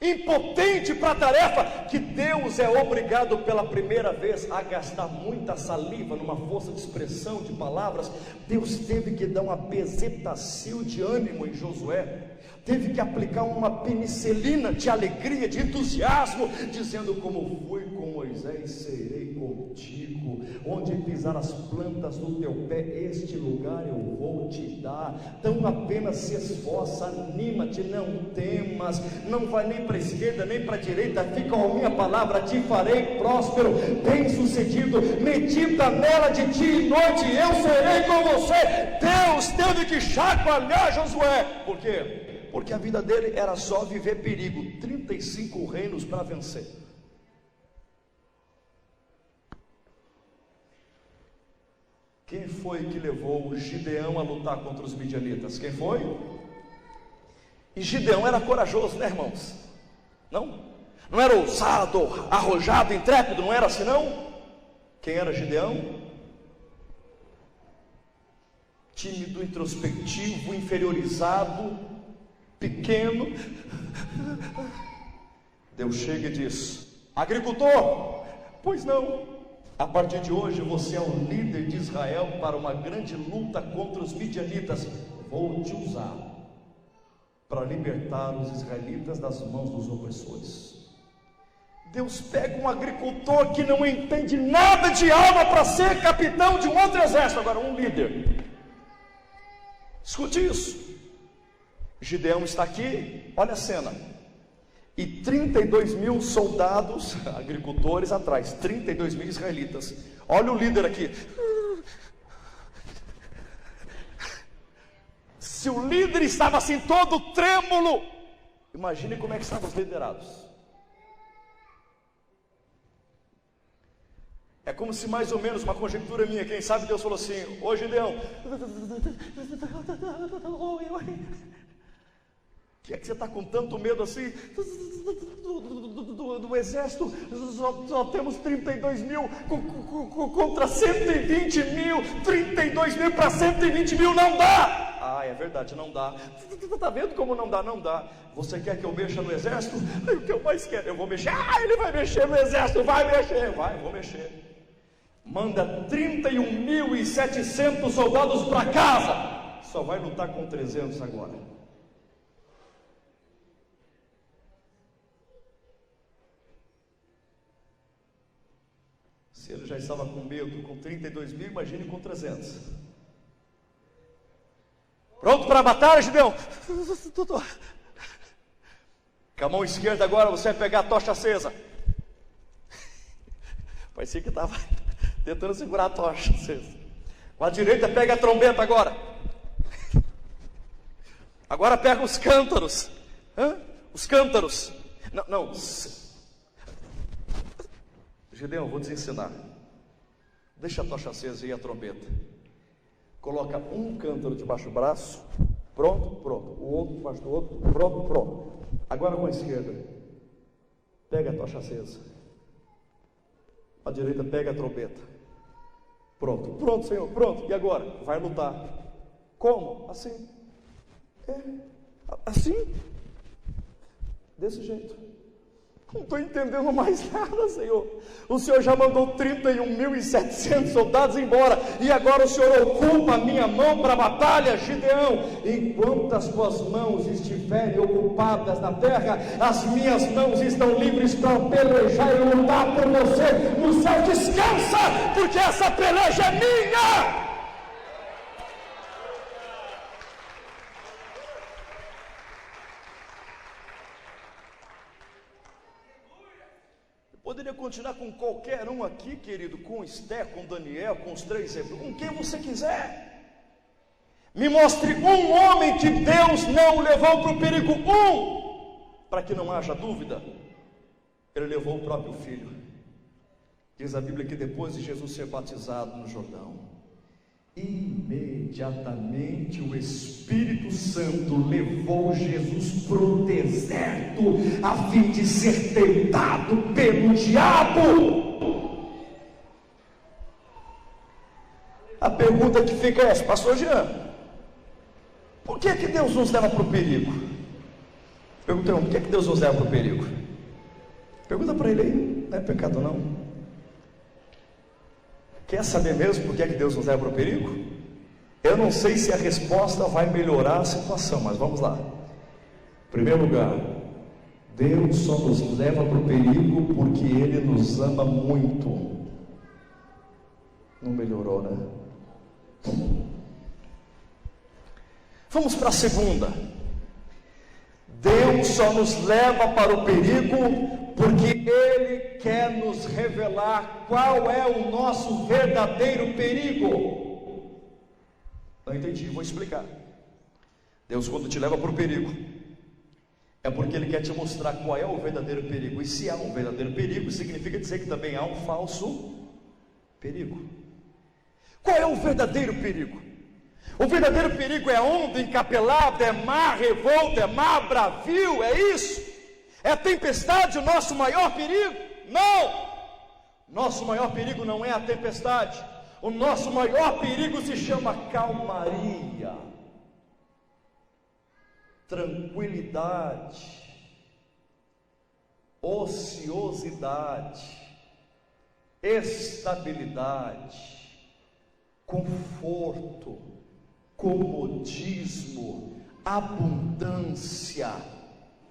impotente para a tarefa, que Deus é obrigado pela primeira vez a gastar muita saliva numa força de expressão de palavras. Deus teve que dar uma bezetacil de ânimo em Josué, teve que aplicar uma penicilina de alegria, de entusiasmo, dizendo: como fui com Moisés, serei contigo, onde pisar as plantas do teu pé, este lugar eu vou te dar. Então apenas se esforça, anima-te, não temas, não vai nem para a esquerda nem para a direita, fica com a minha palavra, te farei próspero, bem sucedido, medita nela de dia e noite, eu serei com você. Deus teve que chacoalhar Josué. Por quê? Porque a vida dele era só viver perigo, 35 reinos para vencer. Quem foi que levou Gideão a lutar contra os midianitas? Quem foi? E Gideão era corajoso, né, irmãos? Não? Não era ousado, arrojado, intrépido, não era assim não? Quem era Gideão? Tímido, introspectivo, inferiorizado, pequeno. Deus chega e diz: agricultor, pois não, a partir de hoje você é o líder de Israel para uma grande luta contra os midianitas. Vou te usar para libertar os israelitas das mãos dos opressores. Deus pega um agricultor que não entende nada de alma para ser capitão de um outro exército, agora um líder. Escute isso. Gideão está aqui, olha a cena, e 32 mil soldados, agricultores atrás, 32 mil israelitas. Olha o líder aqui. Se o líder estava assim todo trêmulo, imagine como é que estavam os liderados. É como se, mais ou menos, uma conjectura minha, quem sabe Deus falou assim: ô Gideão, que é que você está com tanto medo assim do exército? Só temos 32 mil contra 120 mil, 32 mil para 120 mil, não dá. Ah, é verdade, não dá. Está vendo como não dá? Não dá. Você quer que eu mexa no exército? O que eu mais quero? Eu vou mexer. Ah, ele vai mexer no exército, vai mexer. Vai, vou mexer. Manda 31.700 soldados para casa. Só vai lutar com 300 agora. Se ele já estava com medo com 32 mil, imagine com 300. Pronto para a batalha, Gideão? Com a mão esquerda agora você vai pegar a tocha acesa. Parecia que estava tentando segurar a tocha acesa. Com a direita pega a trombeta agora. Agora pega os cântaros. Os cântaros. Não. Gideão, vou te ensinar. Deixa a tocha acesa e a trombeta. Coloca um cântaro debaixo do braço. Pronto. O outro debaixo do outro. Pronto. Agora com a esquerda. pega a tocha acesa. À direita, pega a trombeta. Pronto, pronto, Senhor, pronto. E agora? Vai lutar. Como? Assim. Assim. Desse jeito. Não estou entendendo mais nada, Senhor. O Senhor já mandou 31.700 soldados embora, e agora o Senhor ocupa a minha mão para a batalha, Gideão. Enquanto as tuas mãos estiverem ocupadas na terra, as minhas mãos estão livres para pelejar e lutar por você. No céu descansa, porque essa peleja é minha. Poderia continuar com qualquer um aqui, querido, com Esté, com Daniel, com os 3 hebreus, com quem você quiser. Me mostre um homem que Deus não levou para o perigo, para que não haja dúvida. Ele levou o próprio filho. Diz a Bíblia que depois de Jesus ser batizado no Jordão, imediatamente o Espírito Santo levou Jesus para o deserto, a fim de ser tentado pelo diabo. A pergunta que fica é essa, pastor Jean: por que Deus nos leva para o perigo? Pergunta por que Deus nos leva para o perigo? Pergunta para ele aí, não é pecado não. Quer saber mesmo por que Deus nos leva para o perigo? Eu não sei se a resposta vai melhorar a situação, mas vamos lá. Em primeiro lugar, Deus só nos leva para o perigo porque Ele nos ama muito. Não melhorou, né? Vamos para a segunda. Deus só nos leva para o perigo porque Ele quer nos revelar qual é o nosso verdadeiro perigo. Não entendi, vou explicar. Deus, quando te leva para o perigo, é porque Ele quer te mostrar qual é o verdadeiro perigo. E se há um verdadeiro perigo, significa dizer que também há um falso perigo. Qual é o verdadeiro perigo? O verdadeiro perigo é onda encapelada, é mar revolto, é mar bravio, é isso? É tempestade o nosso maior perigo? Não! Nosso maior perigo não é a tempestade. O nosso maior perigo se chama calmaria, tranquilidade, ociosidade, estabilidade, conforto, comodismo, abundância.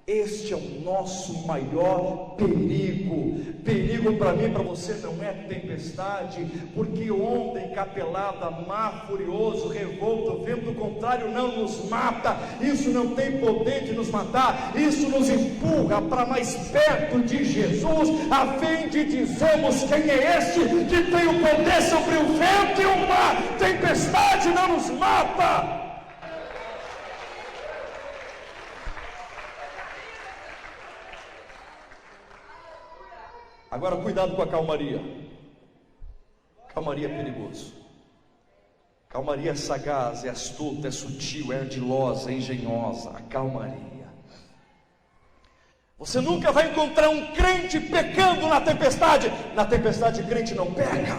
Este é o nosso maior perigo. Perigo para mim e para você não é tempestade, porque onda encapelada, mar furioso, revolto, vento contrário não nos mata. Isso não tem poder de nos matar. Isso nos empurra para mais perto de Jesus, a fim de dizermos: quem é este que tem o poder sobre o vento e o mar? Tempestade não nos mata. Agora cuidado com a calmaria. Calmaria é perigoso. Calmaria é sagaz, é astuta, é sutil, é ardilosa, é engenhosa. A calmaria. Você nunca vai encontrar um crente pecando na tempestade. Na tempestade crente não peca.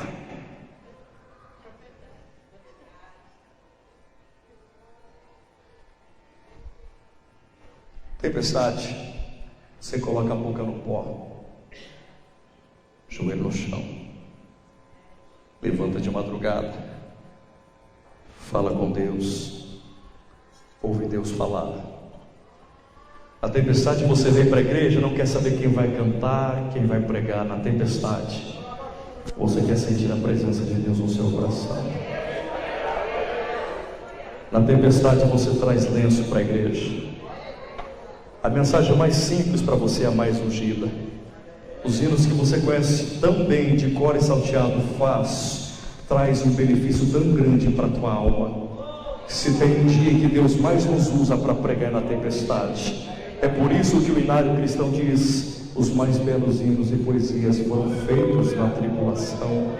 Tempestade, você coloca a boca no pó, joelho no chão, levanta de madrugada, fala com Deus, ouve Deus falar. Na tempestade você vem para a igreja, não quer saber quem vai cantar, quem vai pregar. Na tempestade você quer sentir a presença de Deus no seu coração. Na tempestade você traz lenço para a igreja. A mensagem mais simples para você é a mais ungida. Os hinos que você conhece tão bem, de cor e salteado, traz um benefício tão grande para a tua alma. Se tem um dia que Deus mais nos usa para pregar na tempestade, é por isso que o hinário cristão diz: os mais belos hinos e poesias foram feitos na tribulação.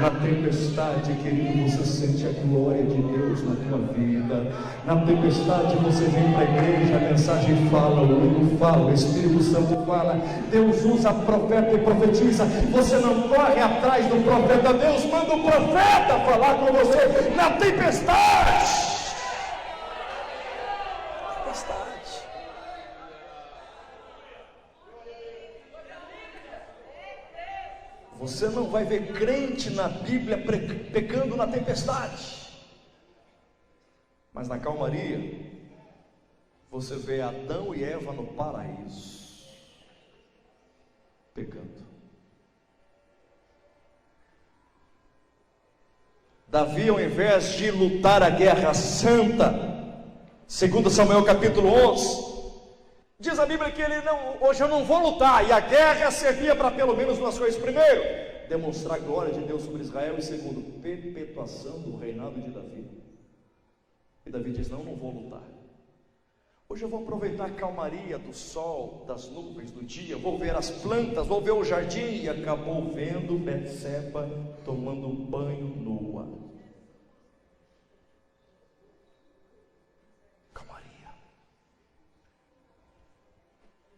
Na tempestade, querido, você sente a glória de Deus na tua vida. Na tempestade você vem para a igreja, a mensagem fala, o único fala, o Espírito Santo fala. Deus usa profeta e profetiza. Você não corre atrás do profeta, Deus manda o profeta falar com você na tempestade. Você não vai ver crente na Bíblia pecando na tempestade, mas na calmaria você vê Adão e Eva no paraíso pecando. Davi, ao invés de lutar a guerra santa, 2 Samuel capítulo 11, diz a Bíblia que ele hoje eu não vou lutar, e a guerra servia para pelo menos duas coisas: primeiro, demonstrar a glória de Deus sobre Israel, e segundo, perpetuação do reinado de Davi. E Davi diz: não vou lutar. Hoje eu vou aproveitar a calmaria do sol, das nuvens, do dia, vou ver as plantas, vou ver o jardim. E acabou vendo Betseba tomando banho nua.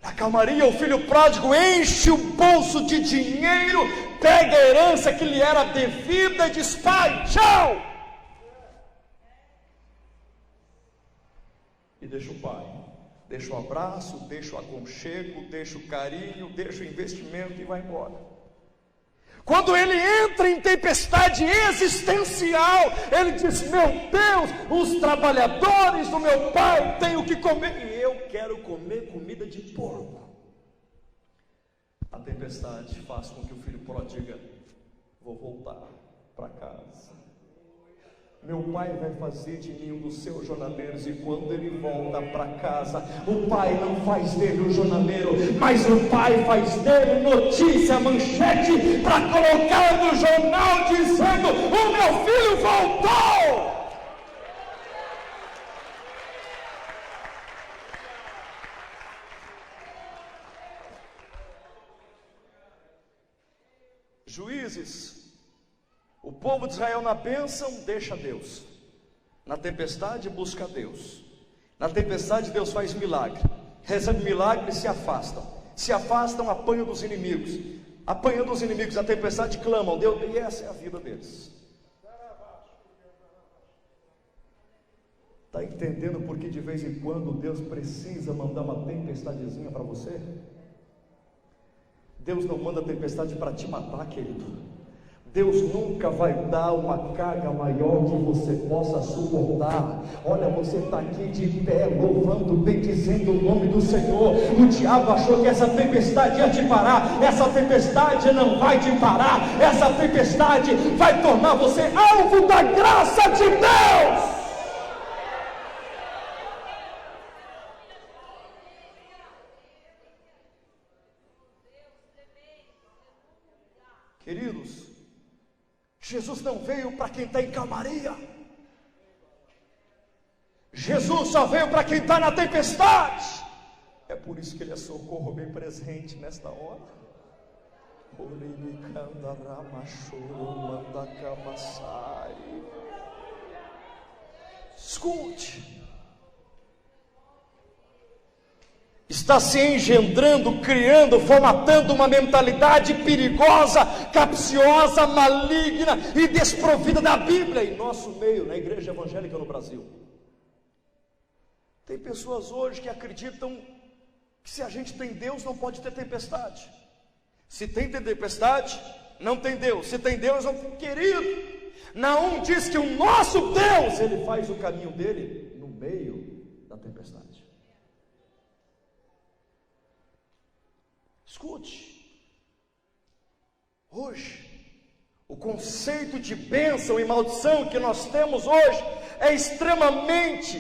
Na calmaria, o filho pródigo enche o bolso de dinheiro, pega a herança que lhe era devida e diz: pai, tchau! E deixa o pai, deixa o abraço, deixa o aconchego, deixa o carinho, deixa o investimento e vai embora. Quando ele entra em tempestade existencial, ele diz: meu Deus, os trabalhadores do meu pai têm o que comer, e eu quero comer comida de porco. A tempestade faz com que o filho pródigo diga: vou voltar para casa. Meu pai vai fazer de mim um dos seus jornaleiros. E quando ele volta para casa, o pai não faz dele um jornaleiro, mas o pai faz dele notícia, manchete, para colocar no jornal dizendo: o meu filho voltou. Juízes, o povo de Israel na bênção deixa Deus, na tempestade busca Deus. Na tempestade Deus faz milagre, recebe milagre e se afastam, apanham dos inimigos, a tempestade clamam Deus, e essa é a vida deles. Está entendendo por que de vez em quando Deus precisa mandar uma tempestadezinha para você? Deus não manda tempestade para te matar, querido. Deus nunca vai dar uma carga maior que você possa suportar. Olha, você está aqui de pé, louvando, bendizendo o nome do Senhor. O diabo achou que essa tempestade ia te parar. Essa tempestade não vai te parar. Essa tempestade vai tornar você alvo da graça de Deus. Queridos, Jesus não veio para quem está em calmaria. Jesus só veio para quem está na tempestade. É por isso que Ele é socorro bem presente nesta hora. Escute. Está se engendrando, criando, formatando uma mentalidade perigosa, capciosa, maligna e desprovida da Bíblia em nosso meio, na igreja evangélica no Brasil. Tem pessoas hoje que acreditam que se a gente tem Deus não pode ter tempestade. Se tem tempestade, não tem Deus. Se tem Deus, não tem. Querido, Naum diz que o nosso Deus, Ele faz o caminho dele no meio da tempestade. Escute, hoje, o conceito de bênção e maldição que nós temos hoje é extremamente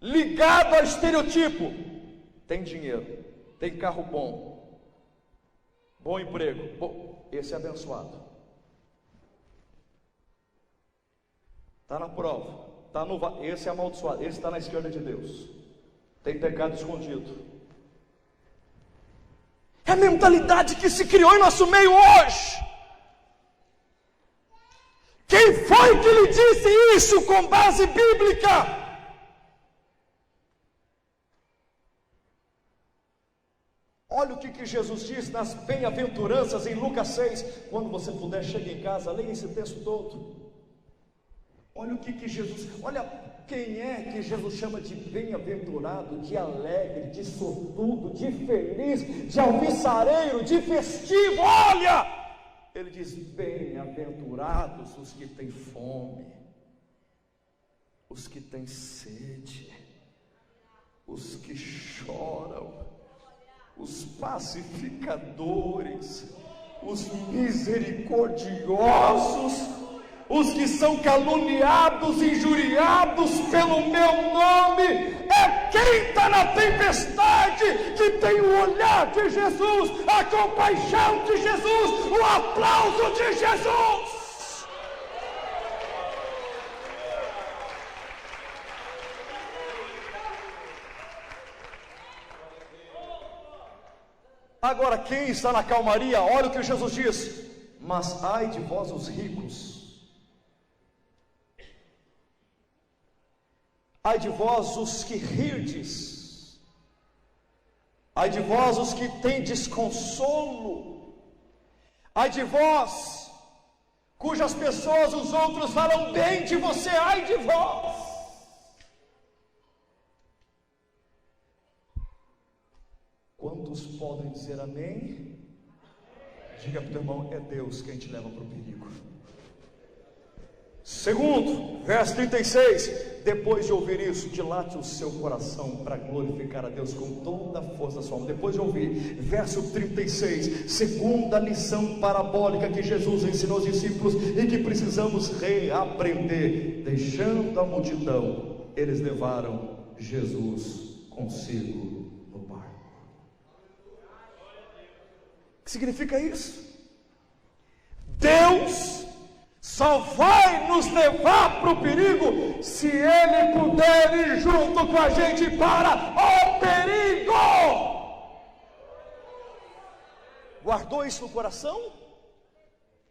ligado ao estereotipo. Tem dinheiro, tem carro bom, bom emprego, esse é abençoado. Está na prova, esse é amaldiçoado, esse está na esquerda de Deus. Tem pecado escondido. É a mentalidade que se criou em nosso meio hoje. foi que lhe disse isso com base bíblica? Olha o que Jesus diz nas bem-aventuranças em Lucas 6. Quando você puder, chegue em casa, leia esse texto todo. Olha o que Jesus, olha quem é que Jesus chama de bem-aventurado, de alegre, de sortudo, de feliz, de alvissareiro, de festivo. Olha, ele diz: bem-aventurados os que têm fome, os que têm sede, os que choram, os pacificadores, os misericordiosos, os que são caluniados, injuriados pelo meu nome. É quem está na tempestade que tem o olhar de Jesus, a compaixão de Jesus, o aplauso de Jesus. Agora, quem está na calmaria, olha o que Jesus diz: mas ai de vós os ricos, ai de vós os que rirdes, ai de vós os que têm desconsolo, ai de vós cujas pessoas os outros falam bem de você, ai de vós. Quantos podem dizer amém? Diga para o teu irmão: é Deus quem te leva para o perigo. Segundo, verso 36, depois de ouvir isso, dilate o seu coração para glorificar a Deus com toda a força da sua alma. Depois de ouvir, verso 36, segunda lição parabólica que Jesus ensinou aos discípulos e que precisamos reaprender. Deixando a multidão, eles levaram Jesus consigo no barco. O que significa isso? Deus só vai nos levar para o perigo se Ele puder ir junto com a gente para o perigo. Guardou isso no coração?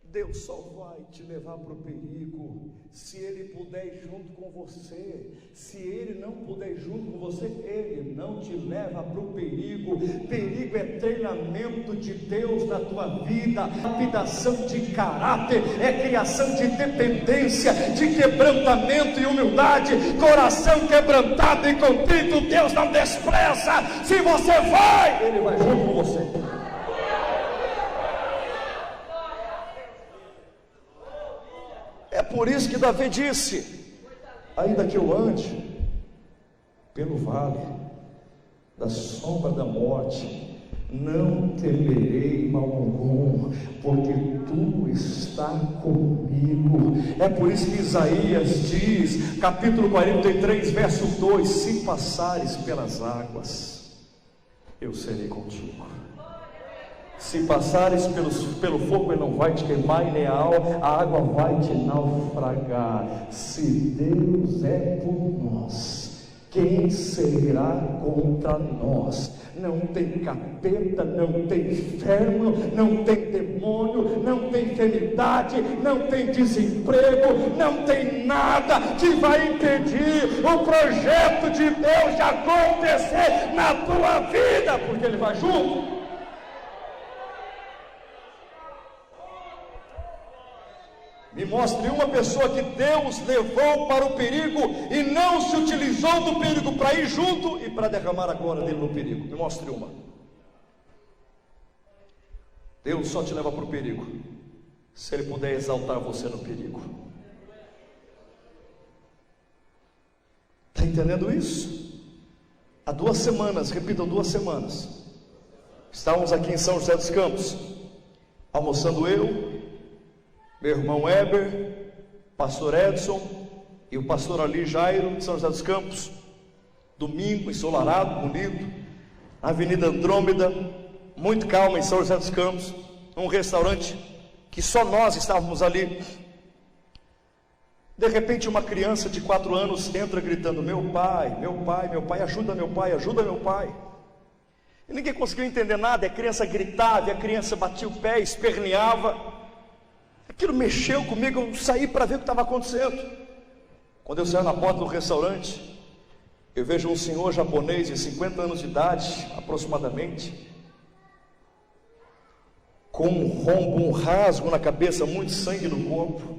Deus só vai te levar para o perigo se Ele puder ir junto com você. Se Ele não puder ir junto com você, Ele não te leva para o perigo. Perigo é treinamento de Deus na tua vida, lapidação de caráter, é criação de dependência, de quebrantamento e humildade. Coração quebrantado e contrito, Deus não despreza. Se você vai, Ele vai junto com você. É por isso que Davi disse: ainda que eu ande pelo vale da sombra da morte, não temerei mal algum, porque tu está comigo. É por isso que Isaías diz, capítulo 43, verso 2: se passares pelas águas, eu serei contigo. Se passares pelo fogo, ele não vai te queimar, e nem a água vai te naufragar. Se Deus é por nós, quem será contra nós? Não tem capeta, não tem inferno, não tem demônio, não tem enfermidade, não tem desemprego, não tem nada que vai impedir o projeto de Deus de acontecer na tua vida, porque Ele vai junto. Me mostre uma pessoa que Deus levou para o perigo e não se utilizou do perigo para ir junto e para derramar agora dele no perigo. Me mostre uma. Deus só te leva para o perigo se Ele puder exaltar você no perigo. Está entendendo isso? Há 2 semanas, repitam, 2 semanas, estávamos aqui em São José dos Campos, almoçando eu, meu irmão Heber, pastor Edson e o pastor Ali Jairo de São José dos Campos. Domingo, ensolarado, bonito, na Avenida Andrômeda, muito calma em São José dos Campos, um restaurante que só nós estávamos ali. De repente uma criança de 4 anos entra gritando: meu pai, ajuda meu pai, ajuda meu pai. E ninguém conseguiu entender nada. A criança gritava, a criança batia o pé, esperneava. Aquilo mexeu comigo, eu saí para ver o que estava acontecendo. Quando eu saio na porta do restaurante, eu vejo um senhor japonês de 50 anos de idade, aproximadamente, com um rombo, um rasgo na cabeça, muito sangue no corpo,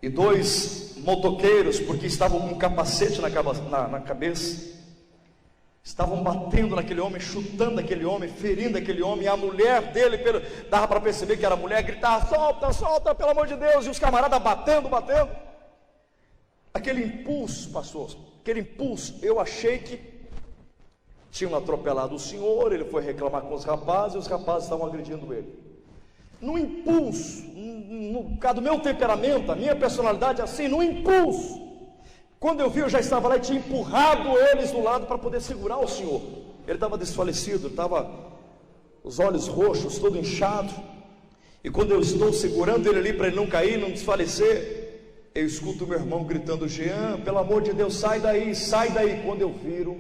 e dois motoqueiros, porque estavam com um capacete na cabeça, estavam batendo naquele homem, chutando aquele homem, ferindo aquele homem. E a mulher dele, dava para perceber que era mulher, gritava: solta, solta, pelo amor de Deus. E os camaradas batendo. Aquele impulso, pastor, aquele impulso, eu achei que tinham atropelado o senhor. Ele foi reclamar com os rapazes, e os rapazes estavam agredindo ele. No impulso, no caso do meu temperamento, a minha personalidade, assim, no impulso, quando eu vi, eu já estava lá e tinha empurrado eles do lado para poder segurar o senhor. Ele estava desfalecido, estava os olhos roxos, todo inchado. E quando eu estou segurando ele ali para ele não cair, não desfalecer, eu escuto o meu irmão gritando: Jean, pelo amor de Deus, sai daí, sai daí. Quando eu viro,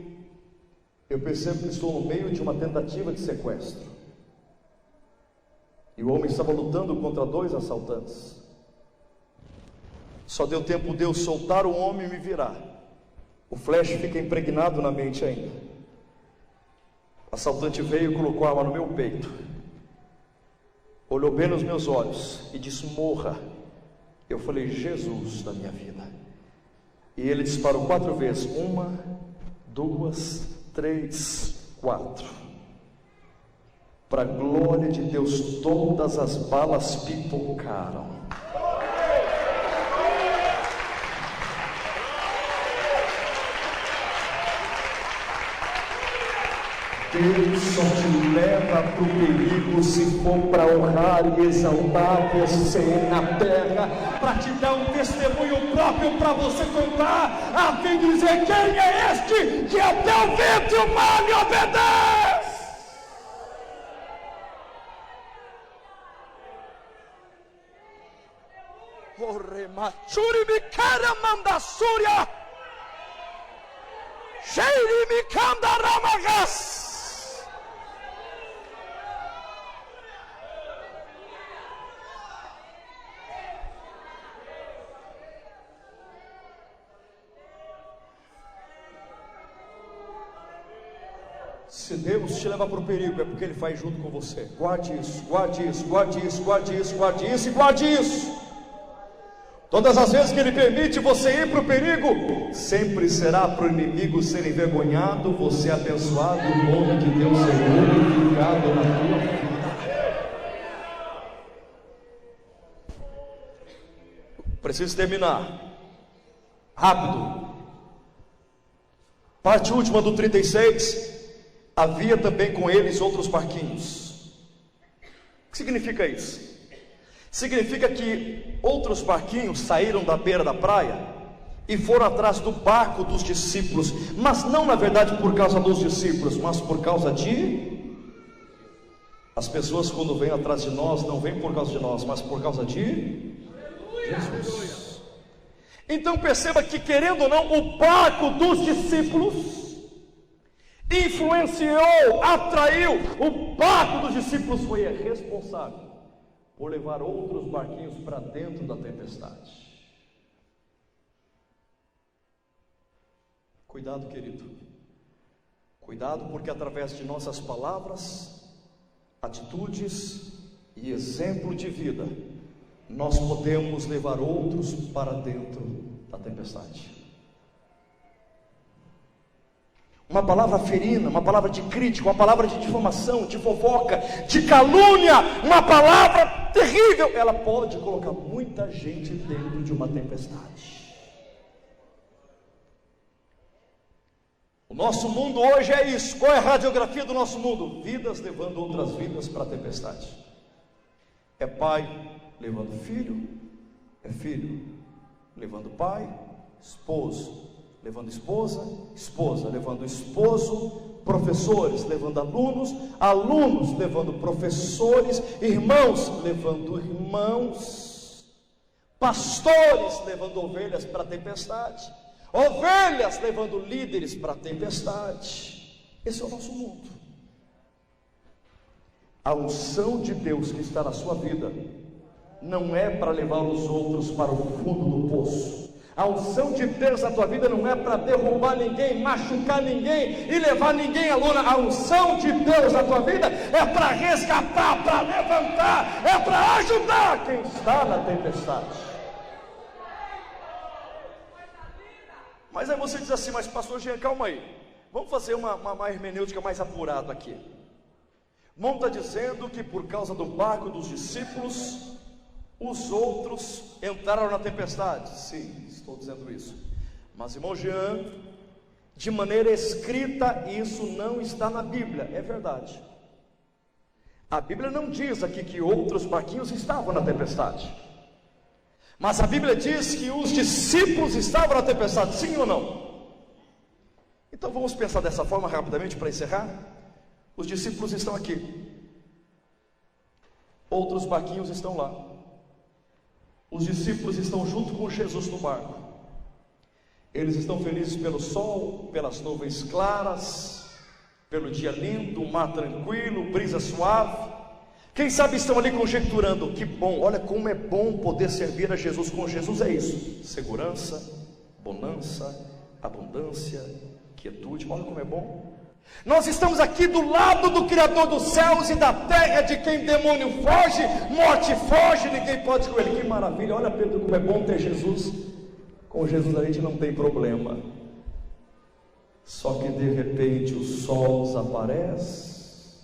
eu percebo que estou no meio de uma tentativa de sequestro. E o homem estava lutando contra dois assaltantes. Só deu tempo de eu soltar o homem e me virar. O flash fica impregnado na mente ainda. O assaltante veio e colocou a arma no meu peito, olhou bem nos meus olhos e disse: morra. Eu falei: Jesus da minha vida. E ele disparou 4 vezes. 1, 2, 3, 4. Para a glória de Deus, todas as balas pipocaram. Deus só te leva para o perigo se for para honrar e exaltar você na terra, para te dar um testemunho próprio para você contar, a fim de dizer: quem é este que até o vento e o mar lhe obedece? Oremachuri me caramandasúria, cheire me candaramagas. Se Deus te leva para o perigo, é porque Ele faz junto com você. Guarde isso, guarde isso, guarde isso, guarde isso, guarde isso e guarde isso. Todas as vezes que Ele permite você ir para o perigo, sempre será para o inimigo ser envergonhado, você abençoado, o nome de Deus ser glorificado na tua vida. Preciso terminar rápido. Parte última do 36. Havia também com eles outros barquinhos. O que significa isso? Significa que outros barquinhos saíram da beira da praia e foram atrás do barco dos discípulos, mas não na verdade por causa dos discípulos, mas por causa de... As pessoas quando vêm atrás de nós, não vêm por causa de nós, mas por causa de Jesus. Então perceba que, querendo ou não, o barco dos discípulos influenciou, atraiu. O barco dos discípulos foi responsável por levar outros barquinhos para dentro da tempestade. Cuidado, querido. Cuidado, porque através de nossas palavras, atitudes e exemplo de vida, nós podemos levar outros para dentro da tempestade. Uma palavra ferina, uma palavra de crítica, uma palavra de difamação, de fofoca, de calúnia, uma palavra terrível, ela pode colocar muita gente dentro de uma tempestade. O nosso mundo hoje é isso. Qual é a radiografia do nosso mundo? Vidas levando outras vidas para a tempestade. É pai levando filho, é filho levando pai, esposo levando esposa, esposa levando esposo, professores levando alunos, alunos levando professores, irmãos levando irmãos, pastores levando ovelhas para a tempestade, ovelhas levando líderes para a tempestade. Esse é o nosso mundo. A unção de Deus que está na sua vida não é para levar os outros para o fundo do poço. A unção de Deus na tua vida não é para derrubar ninguém, machucar ninguém e levar ninguém à lona. A unção de Deus na tua vida é para resgatar, para levantar, é para ajudar quem está na tempestade. Mas aí você diz assim: mas pastor Jean, calma aí, vamos fazer uma hermenêutica mais apurada aqui. Não está dizendo que por causa do barco dos discípulos os outros entraram na tempestade? Sim, estou dizendo isso. Mas irmão Jean, de maneira escrita, isso não está na Bíblia. É verdade. A Bíblia não diz aqui que outros barquinhos estavam na tempestade, mas a Bíblia diz que os discípulos estavam na tempestade. Sim ou não? Então vamos pensar dessa forma rapidamente para encerrar. Os discípulos estão aqui, outros barquinhos estão lá. Os discípulos estão junto com Jesus no barco. Eles estão felizes pelo sol, pelas nuvens claras, pelo dia lindo, o mar tranquilo, brisa suave. Quem sabe estão ali conjecturando: que bom, olha como é bom poder servir a Jesus. Com Jesus é isso: segurança, bonança, abundância, quietude. Olha como é bom. Nós estamos aqui do lado do Criador dos céus e da terra, de quem demônio foge, morte foge, ninguém pode com ele. Que maravilha, olha Pedro, como é bom ter Jesus. Com Jesus a gente não tem problema. Só que de repente o sol aparece,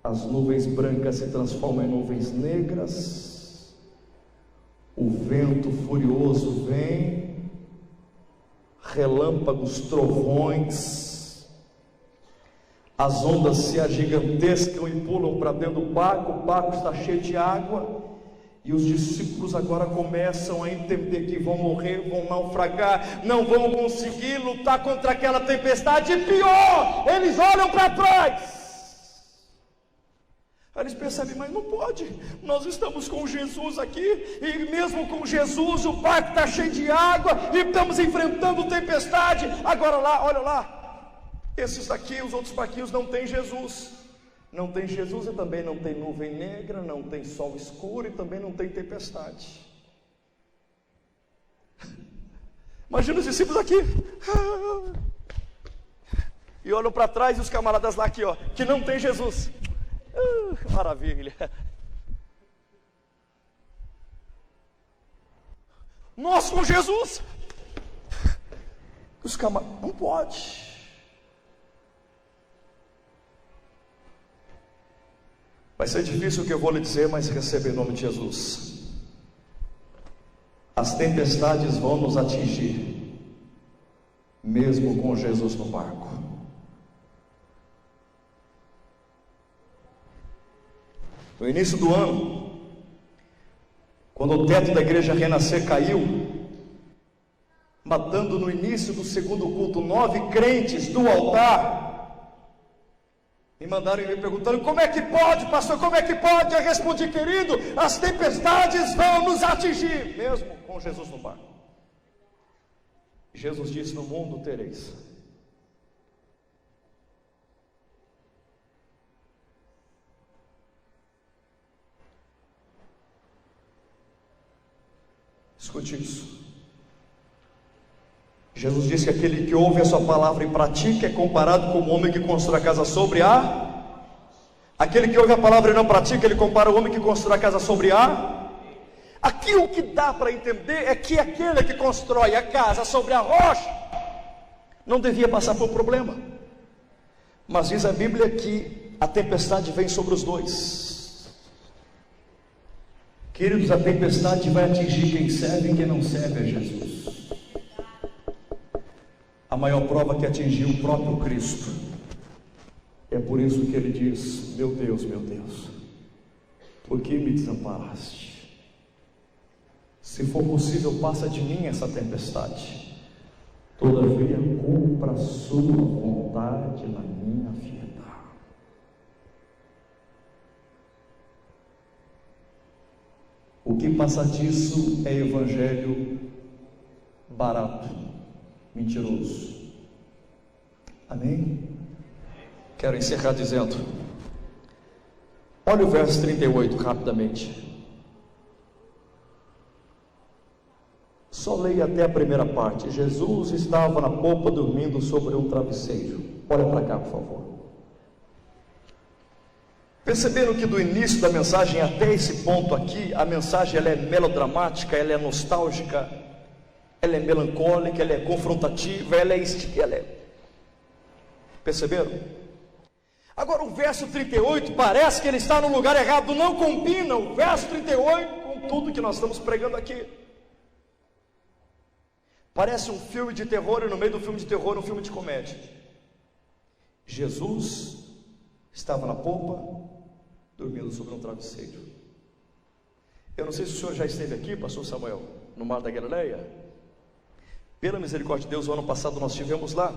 as nuvens brancas se transformam em nuvens negras, o vento furioso vem, relâmpagos, trovões, as ondas se agigantescam e pulam para dentro do barco. O barco está cheio de água, e os discípulos agora começam a entender que vão morrer, vão naufragar, não vão conseguir lutar contra aquela tempestade. E pior, eles olham para trás, aí eles percebem: mas não pode, nós estamos com Jesus aqui, e mesmo com Jesus o barco está cheio de água, e estamos enfrentando tempestade. Agora lá, olha lá, esses daqui, os outros barquinhos, não tem Jesus. Não tem Jesus e também não tem nuvem negra, não tem sol escuro e também não tem tempestade. Imagina os discípulos aqui, e olham para trás, e os camaradas lá aqui, ó, que não tem Jesus. Maravilha. Nós com Jesus, os camaradas, não pode. Vai ser difícil o que eu vou lhe dizer, mas receba em nome de Jesus. As tempestades vão nos atingir, mesmo com Jesus no barco. No início do ano, quando o teto da igreja Renascer caiu, matando no início do segundo culto 9 crentes do altar, me mandaram e me perguntando: como é que pode, pastor, como é que pode? Eu respondi: querido, as tempestades vão nos atingir, mesmo com Jesus no barco. Jesus disse: no mundo tereis. Escute isso. Jesus disse que aquele que ouve a sua palavra e pratica é comparado com o homem que constrói a casa sobre a... Aquele que ouve a palavra e não pratica, ele compara o homem que constrói a casa sobre a... Aqui o que dá para entender é que aquele que constrói a casa sobre a rocha não devia passar por problema. Mas diz a Bíblia que a tempestade vem sobre os dois. Queridos, a tempestade vai atingir quem serve e quem não serve a Jesus. A maior prova que atingiu o próprio Cristo. É por isso que ele diz: meu Deus, por que me desamparaste? Se for possível, passa de mim essa tempestade. Todavia, cumpra a sua vontade na minha vida. O que passa disso é evangelho barato, mentiroso. Amém? Quero encerrar dizendo, olha o verso 38 rapidamente. Só leia até a primeira parte. Jesus estava na popa dormindo sobre um travesseiro. Olha para cá, por favor. Perceberam que do início da mensagem até esse ponto aqui, a mensagem ela é melodramática, ela é nostálgica, ela é melancólica, ela é confrontativa, ela é... Perceberam? Agora o verso 38 parece que ele está no lugar errado, não combina o verso 38 com tudo que nós estamos pregando aqui. Parece um filme de terror e no meio do filme de terror um filme de comédia. Jesus estava na popa, dormindo sobre um travesseiro. Eu não sei se o senhor já esteve aqui, pastor Samuel, no Mar da Galileia. Pela misericórdia de Deus, o ano passado nós estivemos lá.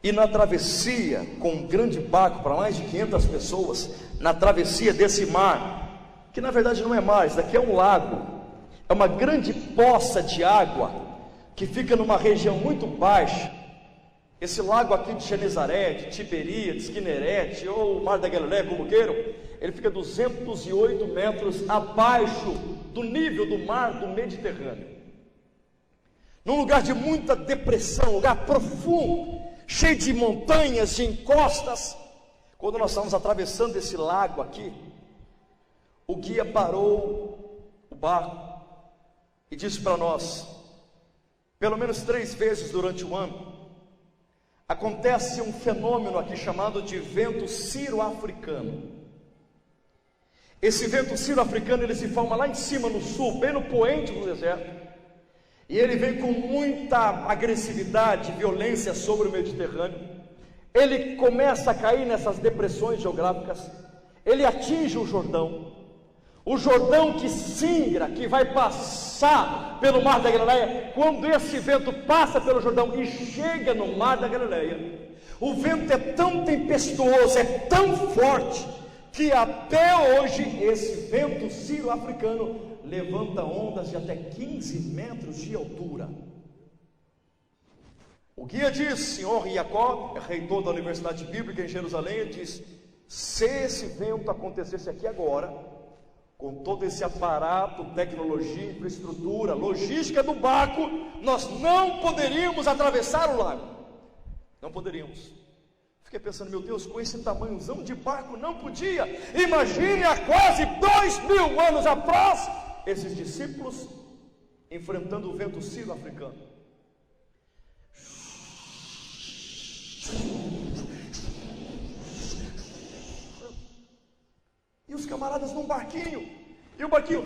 E na travessia, com um grande barco para mais de 500 pessoas, na travessia desse mar, que na verdade não é mar, isso daqui é um lago, é uma grande poça de água, que fica numa região muito baixa. Esse lago aqui de Genezaré, de Tiberíades, Quinerete, ou o Mar da Galileia, como queiram, ele fica 208 metros abaixo do nível do mar do Mediterrâneo. Num lugar de muita depressão, lugar profundo, cheio de montanhas, de encostas. Quando nós estávamos atravessando esse lago aqui, o guia parou o barco e disse para nós: pelo menos 3 vezes durante o ano, acontece um fenômeno aqui chamado de vento ciro-africano. Esse vento ciro-africano, ele se forma lá em cima no sul, bem no poente do deserto, e ele vem com muita agressividade, violência sobre o Mediterrâneo. Ele começa a cair nessas depressões geográficas, ele atinge o Jordão que singra, que vai passar pelo Mar da Galileia. Quando esse vento passa pelo Jordão e chega no Mar da Galileia, o vento é tão tempestuoso, é tão forte, que até hoje esse vento ciro-africano levanta ondas de até 15 metros de altura. O guia diz, senhor Jacob, reitor da Universidade Bíblica em Jerusalém, ele diz: se esse vento acontecesse aqui agora, com todo esse aparato, tecnologia, infraestrutura, logística do barco, nós não poderíamos atravessar o lago. Não poderíamos. Fiquei pensando, meu Deus, com esse tamanhozão de barco não podia. Imagine há quase 2000 anos atrás, esses discípulos enfrentando o vento ciro-africano. E os camaradas num barquinho, e o barquinho,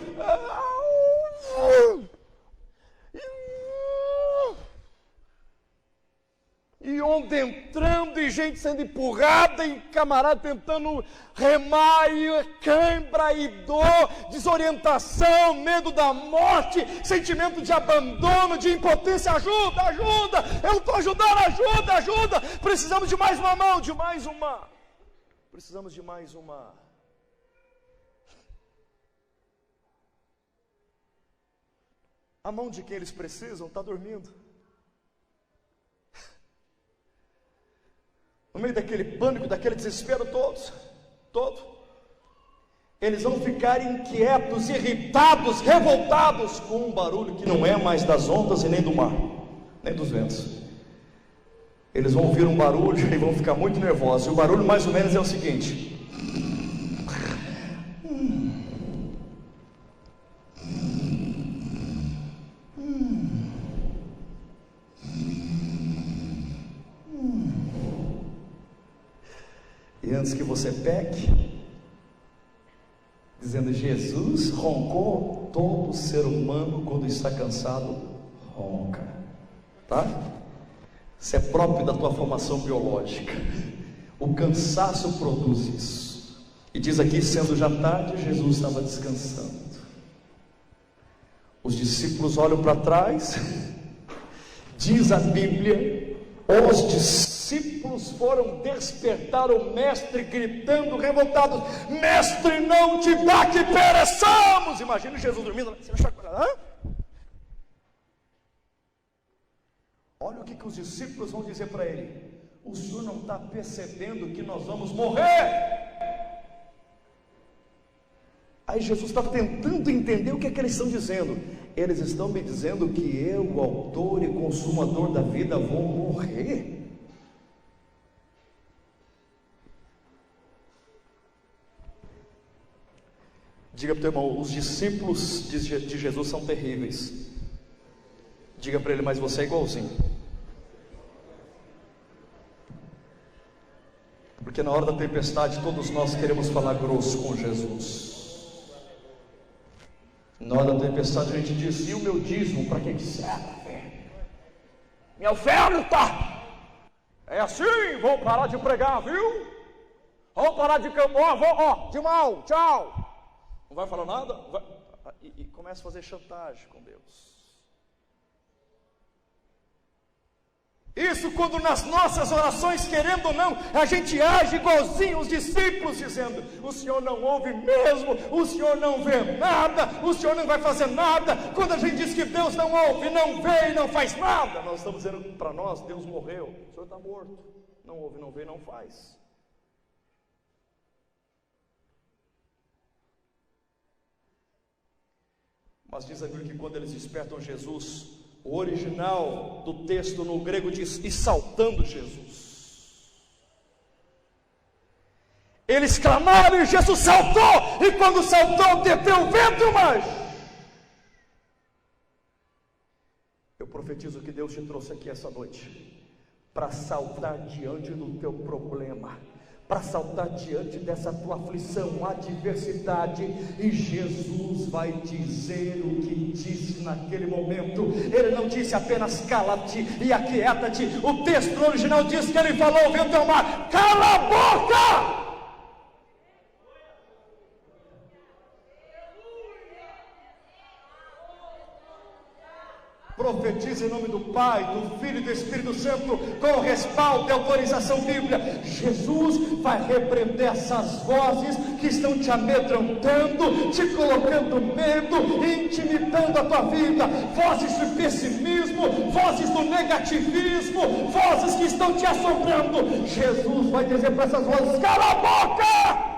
e onda entrando, e gente sendo empurrada, e camarada tentando remar, e cãibra, e dor, desorientação, medo da morte, sentimento de abandono, de impotência. Ajuda, ajuda, eu não estou ajudando, ajuda, ajuda, precisamos de mais uma mão, precisamos de mais uma. A mão de quem eles precisam está dormindo. No meio daquele pânico, daquele desespero todo, eles vão ficar inquietos, irritados, revoltados com um barulho que não é mais das ondas e nem do mar, nem dos ventos. Eles vão ouvir um barulho e vão ficar muito nervosos. E o barulho mais ou menos é o seguinte: e antes que você peque, dizendo Jesus roncou, todo ser humano quando está cansado ronca, tá? Isso é próprio da tua formação biológica. O cansaço produz isso. E diz aqui, sendo já tarde, Jesus estava descansando. Os discípulos olham para trás, diz a Bíblia, os discípulos foram despertar o mestre, gritando, revoltados: mestre, não te dá que pereçamos. Imagina Jesus dormindo. Olha o que os discípulos vão dizer para ele: o senhor não está percebendo que nós vamos morrer? Aí Aí Jesus está tentando entender o que é que eles estão dizendo. Eles estão me dizendo que eu, o autor e consumador da vida, vou morrer. Diga para o teu irmão, os discípulos de Jesus são terríveis. Diga para ele, mas você é igualzinho. Porque na hora da tempestade todos nós queremos falar grosso com Jesus. Na hora da tempestade a gente diz, e o meu dízimo para quem que serve? Minha oferta! É assim, vou parar de pregar, viu? Vou parar de cantar, de mal, tchau! Não vai falar nada? E começa a fazer chantagem com Deus. Isso quando nas nossas orações, querendo ou não, a gente age igualzinho os discípulos, dizendo, o Senhor não ouve mesmo, o Senhor não vê nada, o Senhor não vai fazer nada. Quando a gente diz que Deus não ouve, não vê e não faz nada, nós estamos dizendo para nós, Deus morreu, o Senhor está morto, não ouve, não vê, não faz. Mas diz a Bíblia que quando eles despertam Jesus, o original do texto no grego diz, e saltando Jesus. Eles clamaram e Jesus saltou, e quando saltou, deteu o vento, mas eu profetizo que Deus te trouxe aqui essa noite, para saltar diante do teu problema, para saltar diante dessa tua aflição, adversidade, e Jesus vai dizer o que disse naquele momento. Ele não disse apenas cala-te e aquieta-te, o texto no original diz que ele falou ao vento e ao mar, cala a boca! Profetiza em nome do Pai, do Filho e do Espírito Santo, com respaldo e autorização bíblica. Jesus vai repreender essas vozes que estão te amedrontando, te colocando medo, intimidando a tua vida, vozes do pessimismo, vozes do negativismo, vozes que estão te assombrando. Jesus vai dizer para essas vozes, cala a boca!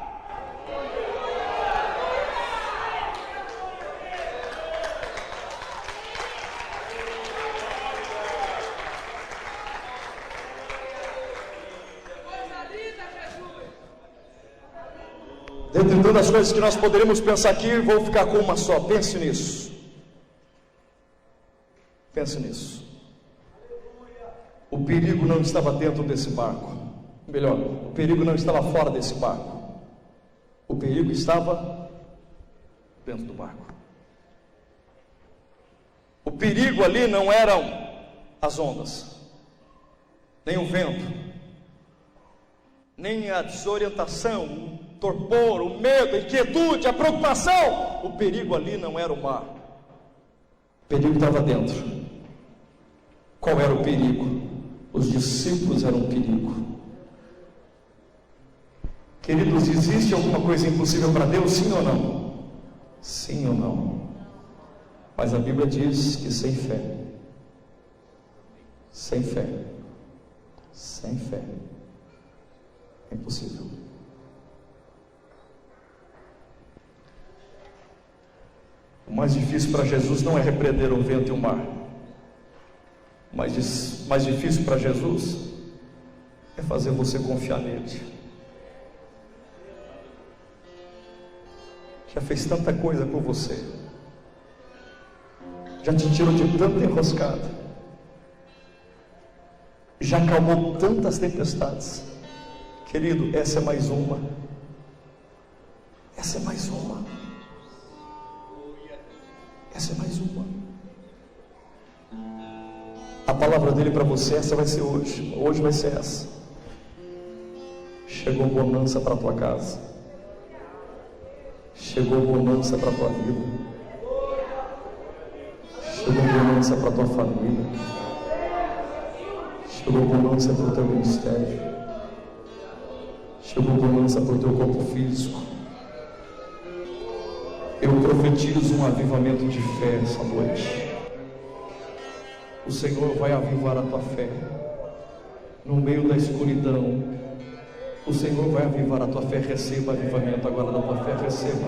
Dentre todas as coisas que nós poderíamos pensar aqui, vou ficar com uma só. Pense nisso. Pense nisso. O perigo não estava dentro desse barco. Melhor, o perigo não estava fora desse barco. O perigo estava dentro do barco. O perigo ali não eram as ondas, nem o vento, nem a desorientação, o torpor, o medo, a inquietude, a preocupação. O perigo ali não era o mar, o perigo estava dentro. Qual era o perigo? Os discípulos eram um perigo. Queridos, existe alguma coisa impossível para Deus? Sim ou não? Sim ou não? Mas a Bíblia diz que sem fé, sem fé, sem fé, é impossível. O mais difícil para Jesus não é repreender o vento e o mar. O mais difícil para Jesus é fazer você confiar nele. Já fez tanta coisa por você, já te tirou de tanta enroscada, já acalmou tantas tempestades. Querido, essa é mais uma. Essa é mais uma. Essa é mais uma. A palavra dele para você, essa vai ser hoje. Hoje vai ser essa. Chegou bonança para a tua casa. Chegou bonança para a tua vida. Chegou bonança para a tua família. Chegou bonança para o teu ministério. Chegou bonança para o teu corpo físico. Eu profetizo um avivamento de fé essa noite. O Senhor vai avivar a tua fé no meio da escuridão. O Senhor vai avivar a tua fé. Receba avivamento agora da tua fé. Receba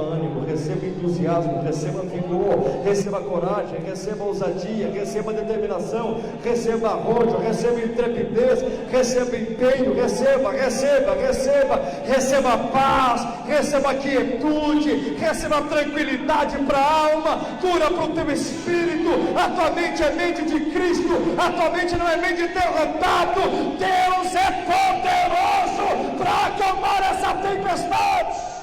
ânimo, receba entusiasmo, receba vigor, receba coragem, receba ousadia, receba determinação, receba arrojo, receba intrepidez, receba empenho, receba paz, receba quietude, receba tranquilidade para a alma, cura para o teu espírito. A tua mente é mente de Cristo, a tua mente não é mente de derrotado. Deus é poderoso para acalmar essa tempestade.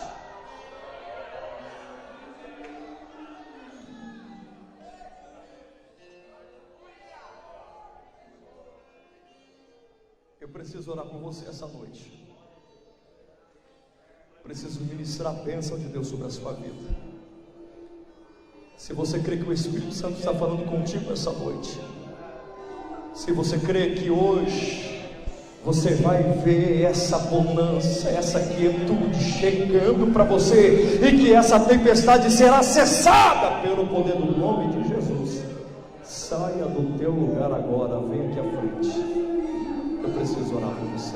Eu preciso orar com você essa noite. Preciso ministrar a bênção de Deus sobre a sua vida. Se você crê que o Espírito Santo está falando contigo essa noite, se você crê que hoje você vai ver essa bonança, essa quietude chegando para você, e que essa tempestade será cessada pelo poder do nome de Jesus, saia do teu lugar agora, vem aqui à frente. Eu preciso orar por você.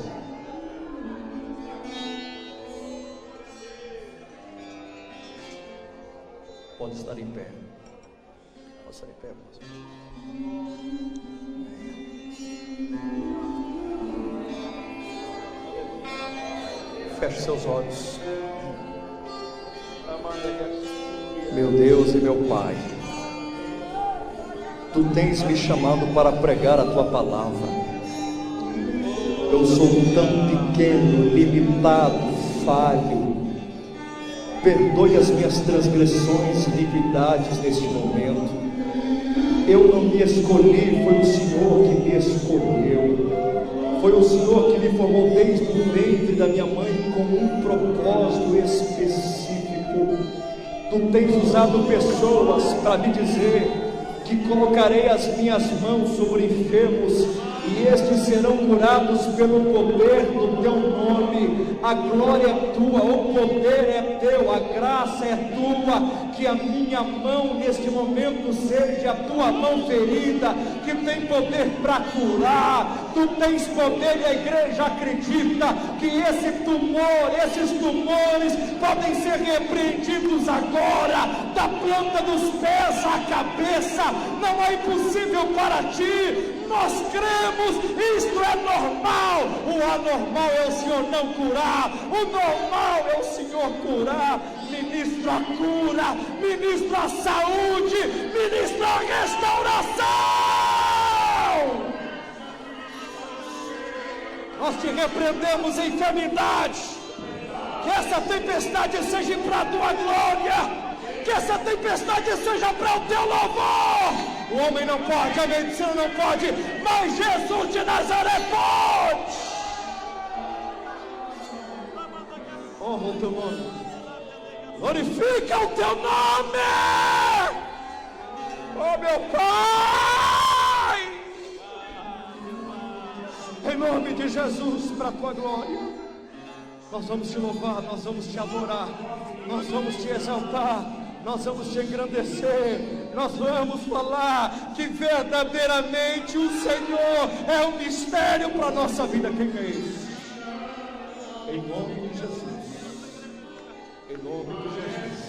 Pode estar em pé. Pode estar em pé, feche seus olhos. Meu Deus e meu Pai, Tu tens me chamado para pregar a Tua palavra. Eu sou tão pequeno, limitado, falho. Perdoe as minhas transgressões e iniquidades neste momento. Eu não me escolhi, foi o Senhor que me escolheu. Foi o Senhor que me formou desde o ventre da minha mãe com um propósito específico. Tu tens usado pessoas para me dizer que colocarei as minhas mãos sobre enfermos e estes serão curados pelo poder do Teu nome. A glória é Tua, o poder é Teu, a graça é Tua. Que a minha mão neste momento seja a Tua mão ferida, que tem poder para curar. Tu tens poder e a igreja acredita que esses tumores podem ser repreendidos agora, da planta dos pés à cabeça. Não é impossível para Ti. Nós cremos, isto é normal. O anormal é o Senhor não curar, o normal é o Senhor curar. Ministro a cura, ministro a saúde, ministro a restauração. Nós Te repreendemos em enfermidade. Que essa tempestade seja para a Tua glória, que essa tempestade seja para o Teu louvor. O homem não pode, a medicina não pode, mas Jesus de Nazaré pode. Honra o Teu nome, glorifica o Teu nome, oh meu Pai, em nome de Jesus, para a Tua glória. Nós vamos Te louvar, nós vamos Te adorar, nós vamos Te exaltar, nós vamos Te engrandecer, nós vamos falar que verdadeiramente o Senhor é um mistério para a nossa vida. Quem é esse? Em nome de Jesus, em nome de Jesus.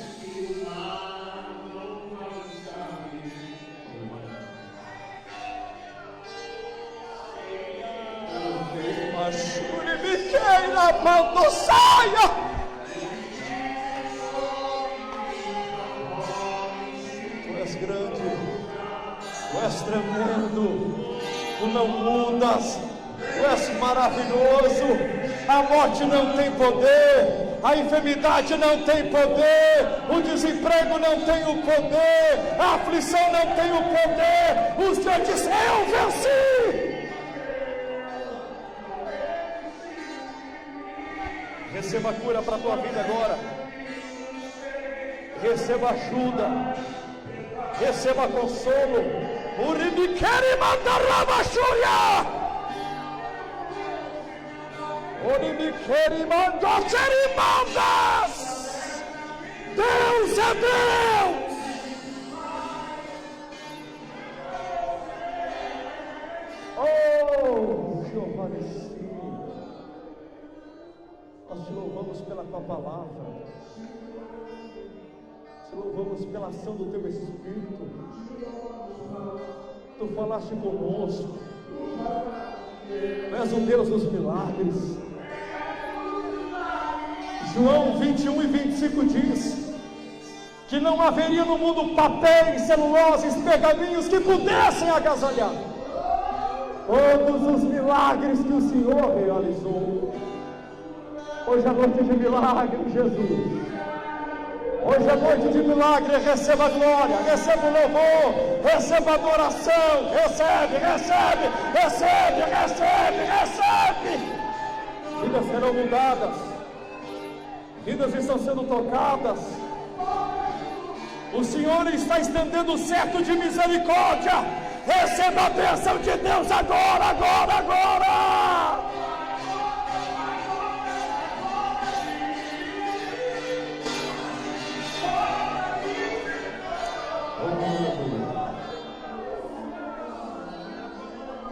Me queira, mando saia. Grande, Tu és tremendo, Tu não mudas, Tu és maravilhoso. A morte não tem poder, a enfermidade não tem poder, o desemprego não tem o poder, a aflição não tem o poder. O Senhor diz: eu venci. Receba cura para a tua vida agora, receba ajuda, receba consolo. Urimiqueri mandarabashuria. Urimiqueri mandoserimandas. Deus é Deus. Oh, Pai, sim. Nós te louvamos pela tua palavra, te louvamos pela ação do teu Espírito. Tu falaste conosco, tu és o Deus dos milagres. João 21 e 25 diz que não haveria no mundo papéis, celuloses, pergaminhos que pudessem agasalhar todos os milagres que o Senhor realizou. Hoje é noite de milagre, Jesus. Hoje é noite de milagre. Receba a glória, receba o louvor, receba a adoração. Recebe, recebe, recebe, recebe, recebe. Vidas serão mudadas, vidas estão sendo tocadas. O Senhor está estendendo o cetro de misericórdia. Receba a bênção de Deus agora, agora, agora.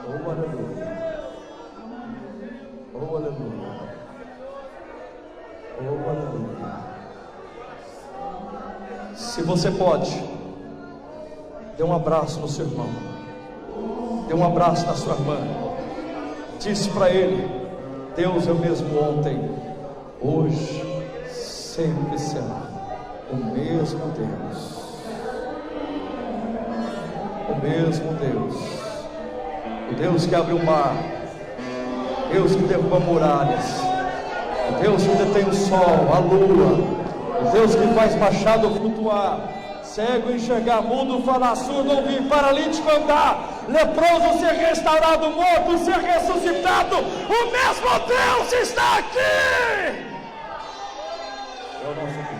Oh, aleluia. Oh, aleluia. Oh, aleluia. Se você pode, dê um abraço no seu irmão, dê um abraço na sua irmã, disse para ele: Deus é o mesmo ontem, hoje, sempre será o mesmo Deus, o mesmo Deus, o Deus que abre o mar, Deus que derruba muralhas, o Deus que detém o sol, a lua, o Deus que faz machado flutuar, cego enxergar, mudo falar, surdo ouvir, paralítico andar, leproso ser restaurado, morto ser ressuscitado. O mesmo Deus está aqui. É o nosso Deus.